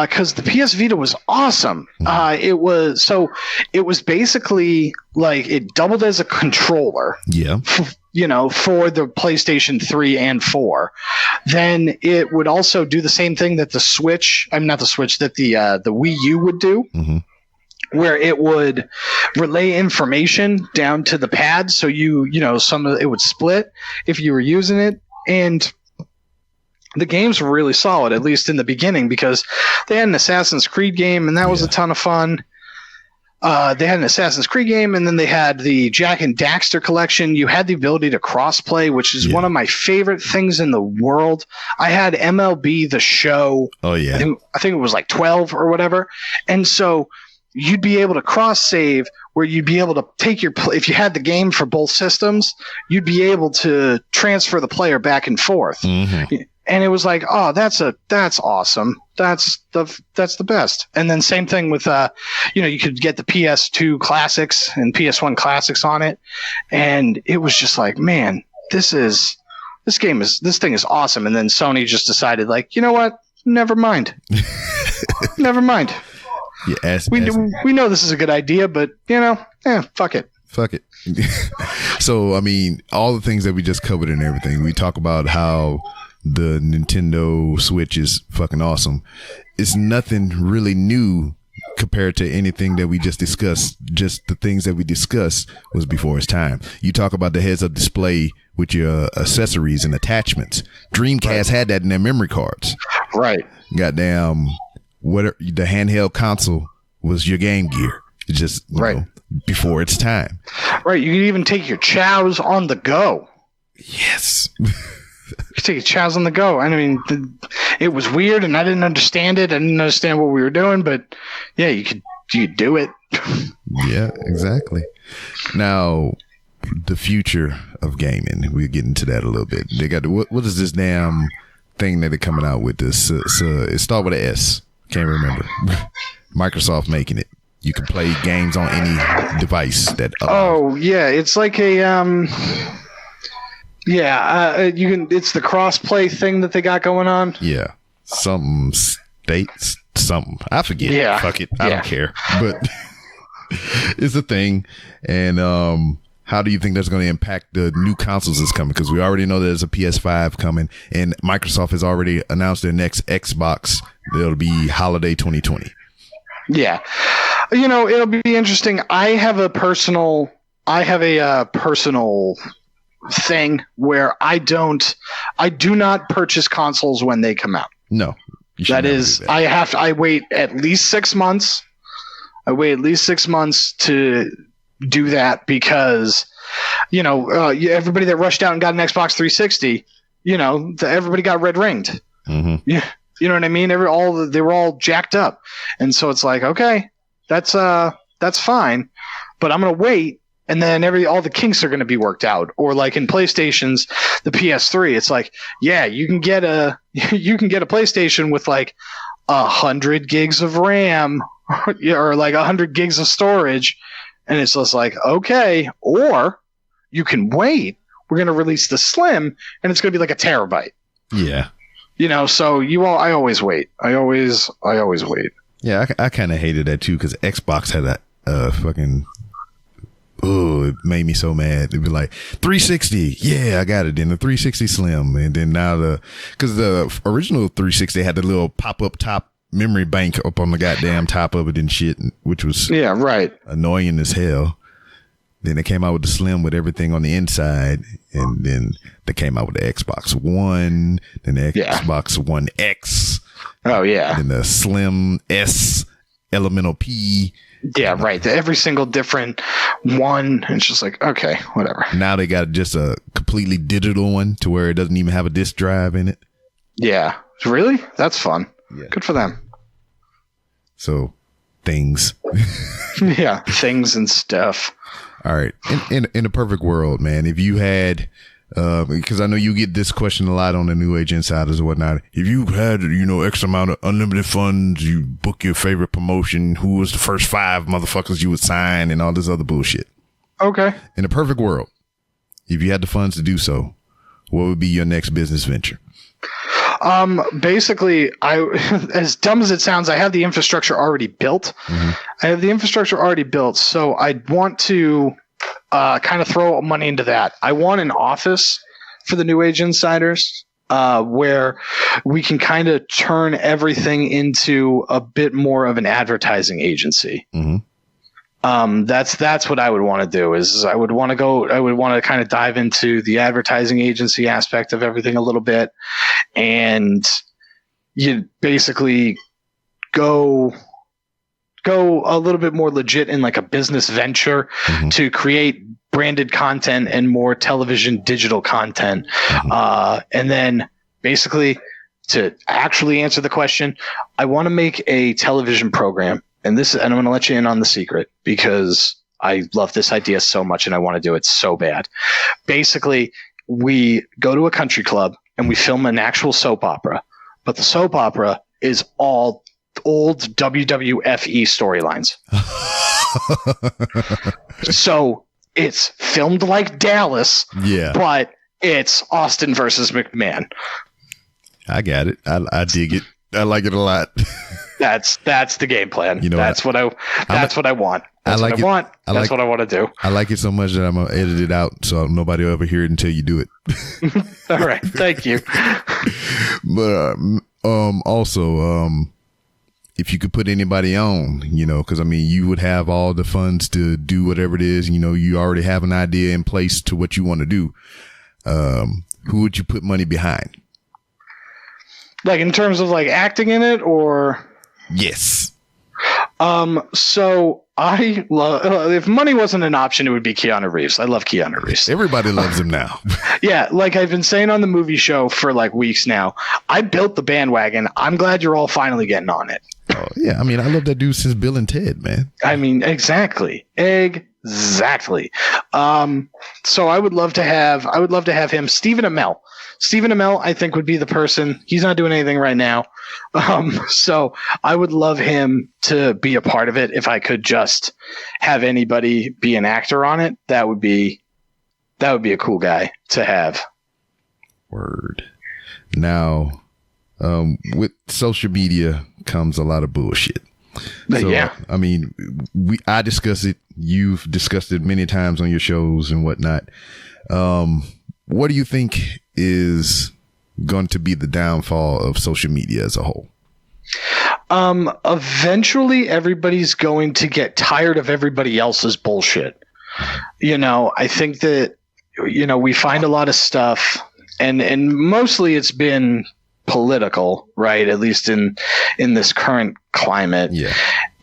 because the PS Vita was awesome. It was basically like it doubled as a controller. Yeah. You know, for the PlayStation 3 and 4. Then it would also do the same thing that the Wii U would do. Where it would relay information down to the pad, so you know, it would split if you were using it. And the games were really solid, at least in the beginning, because they had an Assassin's Creed game, and that was a ton of fun. They had an Assassin's Creed game, and then they had the Jack and Daxter collection. You had the ability to crossplay, which is one of my favorite things in the world. I had MLB The Show. Oh yeah, I think it was like 12 or whatever, and so you'd be able to cross save, where you'd be able to take if you had the game for both systems, you'd be able to transfer the player back and forth. And it was like, oh, that's awesome. That's the best. And then same thing with, you know, you could get the PS2 classics and PS1 classics on it. And it was just like, man, this thing is awesome. And then Sony just decided, like, you know what? Never mind. Never mind. Yeah, we know this is a good idea, but, you know, fuck it. Fuck it. So, I mean, all the things that we just covered and everything, we talk about how the Nintendo Switch is fucking awesome. It's nothing really new compared to anything that we just discussed. Just the things that we discussed was before its time. You talk about the heads-up display with your accessories and attachments. Dreamcast had that in their memory cards. Right. Goddamn. The handheld console was your Game Gear. It's just you know, before its time. Right. You could even take your chows on the go. Yes. You could take your chows on the go. I mean, it was weird, and I didn't understand it. I didn't understand what we were doing, but yeah, you could do it. Yeah, exactly. Now, the future of gaming. We'll get into that a little bit. They got what is this damn thing that they're coming out with? This it starts with an S. Can't remember. Microsoft making it. You can play games on any device that. It's like a you can. It's the cross-play thing that they got going on. Yeah, something. I forget. Yeah, fuck it. I don't care. But it's a thing, and how do you think that's going to impact the new consoles that's coming? Because we already know there's a PS5 coming, and Microsoft has already announced their next Xbox. It'll be holiday 2020. Yeah. You know, it'll be interesting. I have a personal thing where I do not purchase consoles when they come out. No. That is, I wait at least 6 months. I wait at least 6 months to do that because, everybody that rushed out and got an Xbox 360, everybody got red ringed. Mm-hmm. Yeah. You know what I mean? They were all jacked up. And so it's like, okay, that's fine, but I'm going to wait. And then all the kinks are going to be worked out. Or like in PlayStation's, the PS3, it's like, yeah, you can get a PlayStation with like 100 gigs of RAM or like 100 gigs of storage. And it's just like, okay, or you can wait. We're going to release the Slim and it's going to be like a terabyte. Yeah. So I always wait. I always wait. Yeah. I kind of hated that too. Cause Xbox had that fucking, it made me so mad. It'd be like 360. Yeah, I got it. Then the 360 Slim. And then now cause the original 360 had the little pop up top memory bank up on the goddamn top of it and shit, which was annoying as hell. Then they came out with the Slim with everything on the inside. And then they came out with the Xbox One, then the Xbox One X. Oh yeah. Then the Slim S, Elemental P. Yeah, right. Every single different one. It's just like, okay, whatever. Now they got just a completely digital one to where it doesn't even have a disk drive in it. Yeah. Really? That's fun. Yeah. Good for them. So, things. Yeah, things and stuff. All right. In a perfect world, man, if you had, because I know you get this question a lot on the New Age Insiders and whatnot. If you had, X amount of unlimited funds, you book your favorite promotion, who was the first 5 motherfuckers you would sign and all this other bullshit. Okay. In a perfect world, if you had the funds to do so, what would be your next business venture? Basically, as dumb as it sounds, I have the infrastructure already built. Mm-hmm. I have the infrastructure already built, so I'd want to kind of throw money into that. I want an office for the New Age Insiders where we can kind of turn everything into a bit more of an advertising agency. Mm-hmm. That's what I would want to do. Is I would want to kind of dive into the advertising agency aspect of everything a little bit, and you basically go a little bit more legit in like a business venture to create branded content and more television digital content. And then basically to actually answer the question, I want to make a television program. And I'm going to let you in on the secret because I love this idea so much and I want to do it so bad. Basically, we go to a country club and we film an actual soap opera, but the soap opera is all old WWFE storylines. So it's filmed like Dallas, but it's Austin versus McMahon. I got it. I dig it. I like it a lot. That's the game plan. That's what I want. That's what I want. That's what I want to do. I like it so much that I'm gonna edit it out so nobody will ever hear it until you do it. All right, thank you. But also, if you could put anybody on, because you would have all the funds to do whatever it is. You already have an idea in place to what you want to do. Who would you put money behind? Like in terms of like acting in it, or yes. So I love. If money wasn't an option, it would be Keanu Reeves. I love Keanu Reeves. Everybody loves him now. Yeah, like I've been saying on the movie show for like weeks now. I built the bandwagon. I'm glad you're all finally getting on it. Oh yeah, I love that dude since Bill and Ted, man. Exactly. So I would love to have him. Stephen Amell, I think, would be the person. He's not doing anything right now. So I would love him to be a part of it. If I could just have anybody be an actor on it, that would be a cool guy to have. Word. Now, with social media comes a lot of bullshit. So, yeah. I discuss it. You've discussed it many times on your shows and whatnot. What do you think is going to be the downfall of social media as a whole? Eventually everybody's going to get tired of everybody else's bullshit. I think that we find a lot of stuff, and mostly it's been political, right? At least in this current climate. Yeah.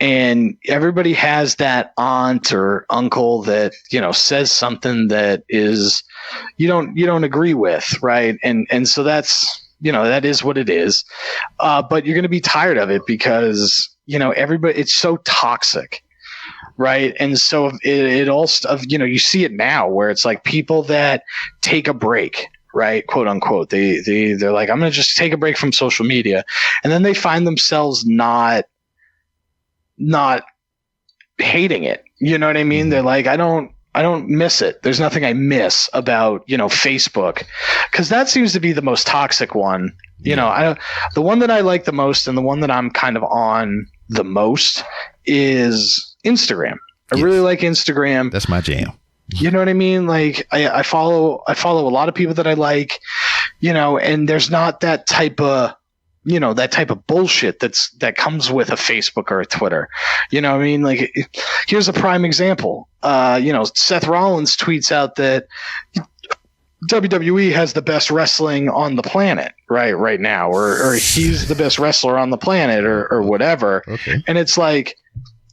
And everybody has that aunt or uncle that, says something that is you don't agree with, right? And so that's, that is what it is. But you're going to be tired of it because, everybody, it's so toxic. Right. And so it all stuff, you see it now where it's like people that take a break, right? Quote unquote. They're like, I'm going to just take a break from social media. And then they find themselves not hating it. You know what I mean? They're like, I don't miss it. There's nothing I miss about, Facebook, because that seems to be the most toxic one. The one that I like the most and the one that I'm kind of on the most is Instagram. I really like Instagram. That's my jam. You know what I mean? Like I follow a lot of people that I like, and there's not that type of bullshit that comes with a Facebook or a Twitter. You know what I mean? Like, here's a prime example. Seth Rollins tweets out that WWE has the best wrestling on the planet right now, or he's the best wrestler on the planet, or whatever. Okay. And it's like,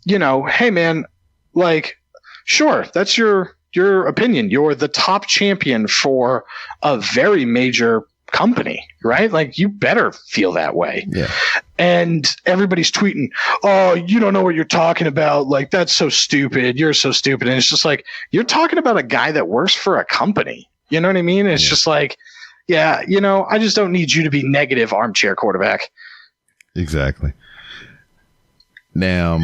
hey man, like, sure, that's your opinion. You're the top champion for a very major company, right? Like, you better feel that way. Yeah. And everybody's tweeting, oh, you don't know what you're talking about. Like, that's so stupid. You're so stupid. And it's just like, you're talking about a guy that works for a company. You know what I mean? It's just like, yeah, I just don't need you to be negative, armchair quarterback. Exactly. Now,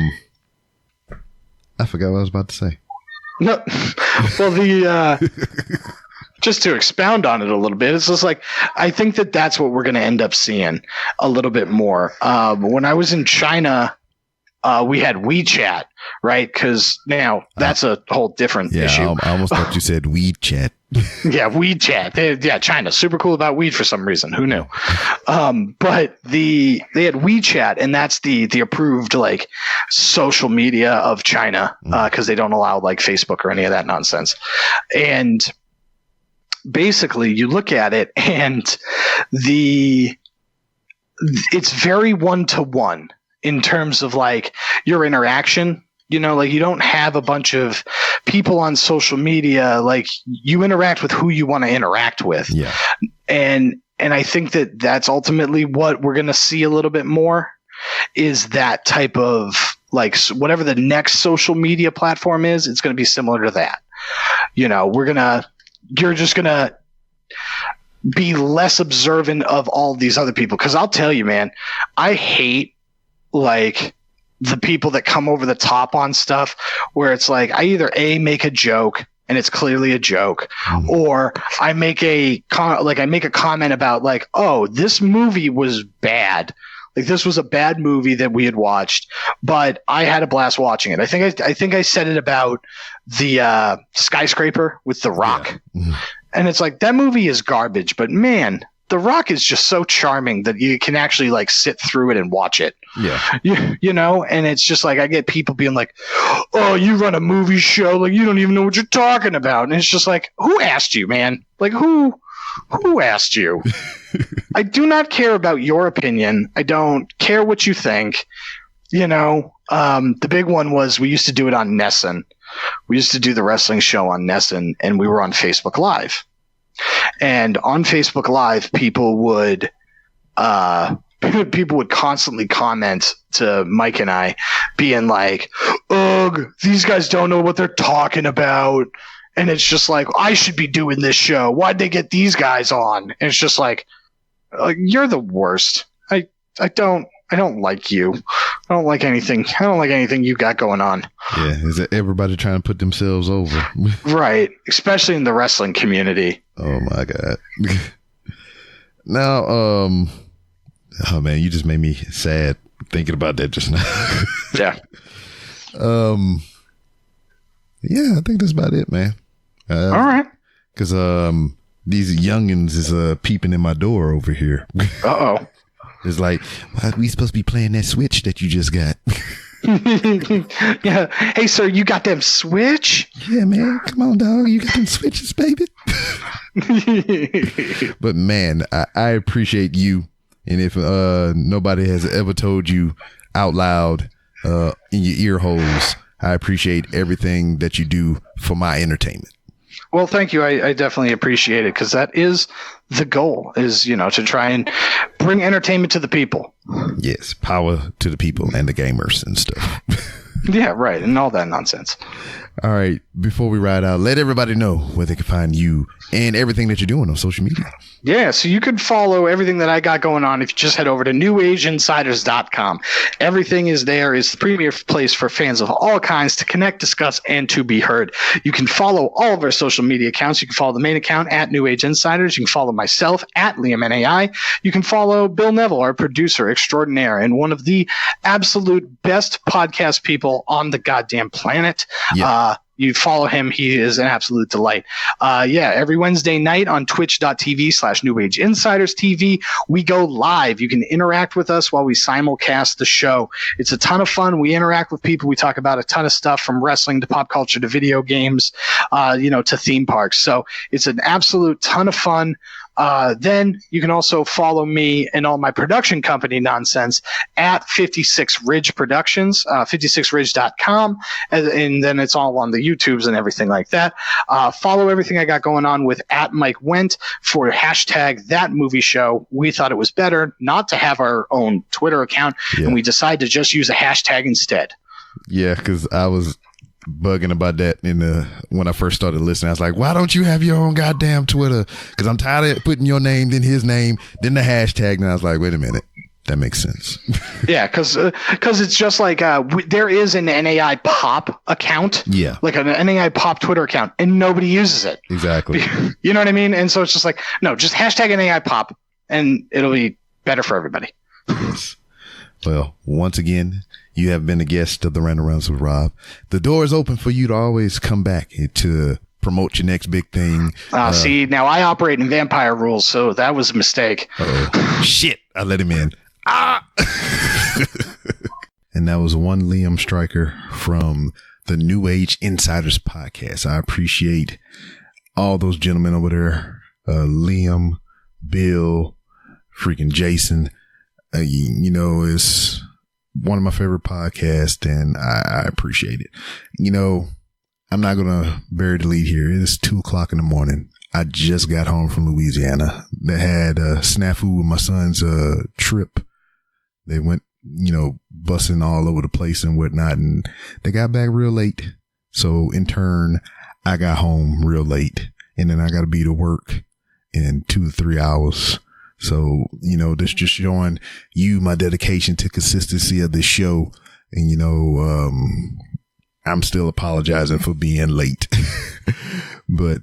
I forgot what I was about to say. No, well, just to expound on it a little bit, it's just like, I think that's what we're going to end up seeing a little bit more. When I was in China, we had WeChat, right? Because now that's a whole different issue. I almost thought you said weed chat. Yeah, WeChat. China, super cool about weed for some reason. Who knew? But they had WeChat, and that's the approved like social media of China, because they don't allow like Facebook or any of that nonsense. And basically, you look at it, and it's very one-to-one in terms of like your interaction. Like, you don't have a bunch of people on social media. Like, you interact with who you want to interact with. Yeah. And I think that's ultimately what we're going to see a little bit more, is that type of like, whatever the next social media platform is, it's going to be similar to that. You're just going to be less observant of all these other people. 'Cause I'll tell you, man, I hate like the people that come over the top on stuff where it's like, I either make a joke and it's clearly a joke, or I make a comment about like, oh, this movie was bad. Like, this was a bad movie that we had watched, but I had a blast watching it. I think I said it about the Skyscraper with The Rock. Yeah. And it's like, that movie is garbage, but man, The Rock is just so charming that you can actually like sit through it and watch it. Yeah. And it's just like, I get people being like, oh, you run a movie show. Like, you don't even know what you're talking about. And it's just like, who asked you, man? Like, who asked you? I do not care about your opinion. I don't care what you think. The big one was, we used to do it on Nessun. We used to do the wrestling show on Nessun, and we were on Facebook Live. And on Facebook Live, people would constantly comment to Mike and I, being like, ugh, these guys don't know what they're talking about. And it's just like, I should be doing this show. Why'd they get these guys on? And it's just like, you're the worst. I don't like you. I don't like anything you got going on. Yeah, is it everybody trying to put themselves over? Right, especially in the wrestling community. Oh my God. Now, oh man, you just made me sad thinking about that just now. Yeah. Yeah, I think that's about it, man. All right. Because these youngins is peeping in my door over here. Uh-oh. It's like, why are we supposed to be playing that Switch that you just got? Yeah. Hey, sir, you got them Switch? Yeah, man. Come on, dog. You got them switches, baby. But man, I appreciate you. And if nobody has ever told you out loud in your ear holes, I appreciate everything that you do for my entertainment. Well, thank you. I definitely appreciate it, because that is the goal, is, to try and bring entertainment to the people. Yes. Power to the people and the gamers and stuff. Yeah, right. And all that nonsense. All right. Before we ride out, let everybody know where they can find you and everything that you're doing on social media. Yeah, so you can follow everything that I got going on if you just head over to newageinsiders.com. Everything is there. It's the premier place for fans of all kinds to connect, discuss, and to be heard. You can follow all of our social media accounts. You can follow the main account at New Age Insiders. You can follow myself at Liam NAI. You can follow Bill Neville, our producer extraordinaire, and one of the absolute best podcast people on the goddamn planet. Yeah. You follow him. He is an absolute delight. Every Wednesday night on twitch.tv/New Age Insiders TV, we go live. You can interact with us while we simulcast the show. It's a ton of fun. We interact with people. We talk about a ton of stuff, from wrestling to pop culture to video games, to theme parks. So it's an absolute ton of fun. Then you can also follow me and all my production company nonsense at 56 Ridge Productions, 56ridge.com. And then it's all on the YouTubes and everything like that. Follow everything I got going on with at Mike Wendt for #ThatMovieShow. We thought it was better not to have our own Twitter account, and we decided to just use a hashtag instead. Yeah, because I was bugging about that when I first started listening. I was like, why don't you have your own goddamn Twitter? Because I'm tired of putting your name, then his name, then the hashtag. And I was like, wait a minute, that makes sense. Yeah, because it's just like there is an NAI Pop account, like an NAI Pop Twitter account, and nobody uses it. Exactly. You know what I mean? And so it's just like, no, just hashtag NAI Pop, and it'll be better for everybody. Yes. Well, once again, you have been a guest of the Random Rounds with Rob. The door is open for you to always come back to promote your next big thing. See, now I operate in vampire rules, so that was a mistake. Shit, I let him in. And that was one Liam Stryker from the New Age Insiders podcast. I appreciate all those gentlemen over there. Liam, Bill, freaking Jason. It's one of my favorite podcasts, and I appreciate it. I'm not going to bury the lead here. It is 2:00 in the morning. I just got home from Louisiana. They had a snafu with my son's trip. They went, busing all over the place and whatnot, and they got back real late. So in turn, I got home real late, and then I got to be to work in 2 to 3 hours. So, this just showing you my dedication to consistency of this show. And, I'm still apologizing for being late, but,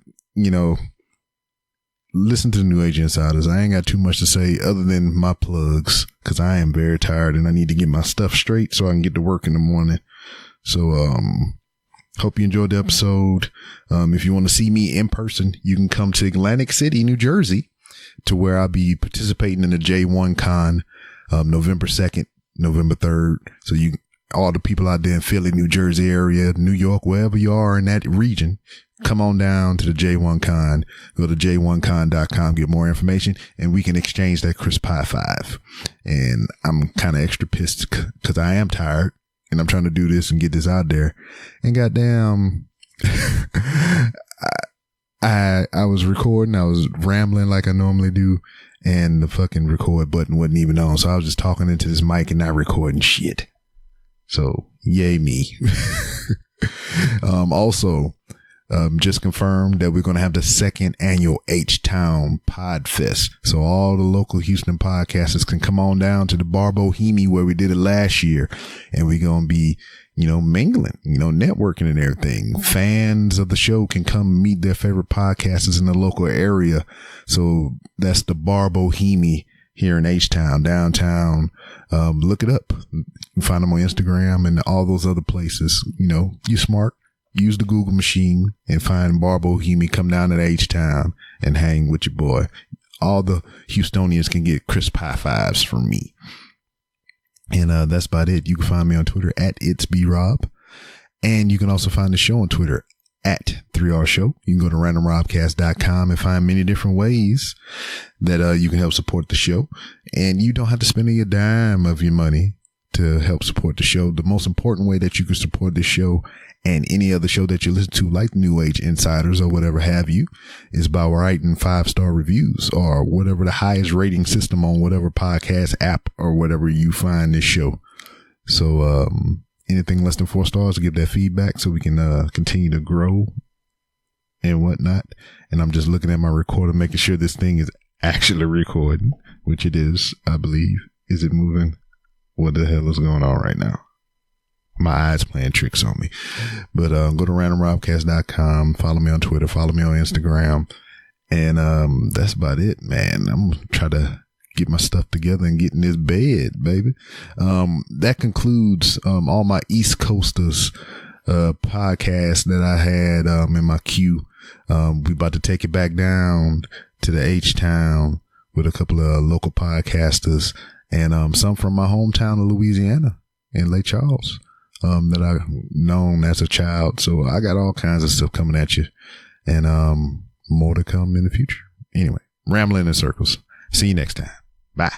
listen to the New Age Insiders. I ain't got too much to say other than my plugs, because I am very tired and I need to get my stuff straight so I can get to work in the morning. So, hope you enjoyed the episode. If you want to see me in person, you can come to Atlantic City, New Jersey, to where I'll be participating in the J1 Con, November 2nd, November 3rd. So all the people out there in Philly, New Jersey area, New York, wherever you are in that region, come on down to the J1 Con. Go to j1con.com, get more information, and we can exchange that crisp high five. And I'm kind of extra pissed because I am tired and I'm trying to do this and get this out there. And goddamn, I was recording, I was rambling like I normally do, and the fucking record button wasn't even on. So I was just talking into this mic and not recording shit. So yay me. Also, just confirmed that we're going to have the 2nd annual HTown Podfest. So all the local Houston podcasters can come on down to the bar Boheme where we did it last year. And we're going to be, mingling, networking and everything. Fans of the show can come meet their favorite podcasters in the local area. So that's the bar Boheme here in H-Town, downtown. Look it up. You can find them on Instagram and all those other places. You smart. Use the Google machine and find Bar Boheme. Come down to H-Town and hang with your boy. All the Houstonians can get crisp high fives from me. And that's about it. You can find me on Twitter at It's B Rob. And you can also find the show on Twitter at 3R Show. You can go to randomrobcast.com and find many different ways that you can help support the show. And you don't have to spend a dime of your money to help support the show. The most important way that you can support this show and any other show that you listen to, like New Age Insiders or whatever have you, is by writing 5-star reviews or whatever the highest rating system on whatever podcast app or whatever you find this show. So, anything less than 4 stars, give that feedback so we can continue to grow and whatnot. And I'm just looking at my recorder, making sure this thing is actually recording, which it is, I believe. Is it moving? What the hell is going on right now? My eyes playing tricks on me. But go to randomrobcast.com, follow me on Twitter, follow me on Instagram. And that's about it, man. I'm going to try to get my stuff together and get in this bed, baby. That concludes all my East Coasters podcasts that I had in my queue. We about to take it back down to the HTown with a couple of local podcasters and some from my hometown of Louisiana in Lake Charles that I've known as a child. So I got all kinds of stuff coming at you and more to come in the future. Anyway, rambling in circles. See you next time. Bye.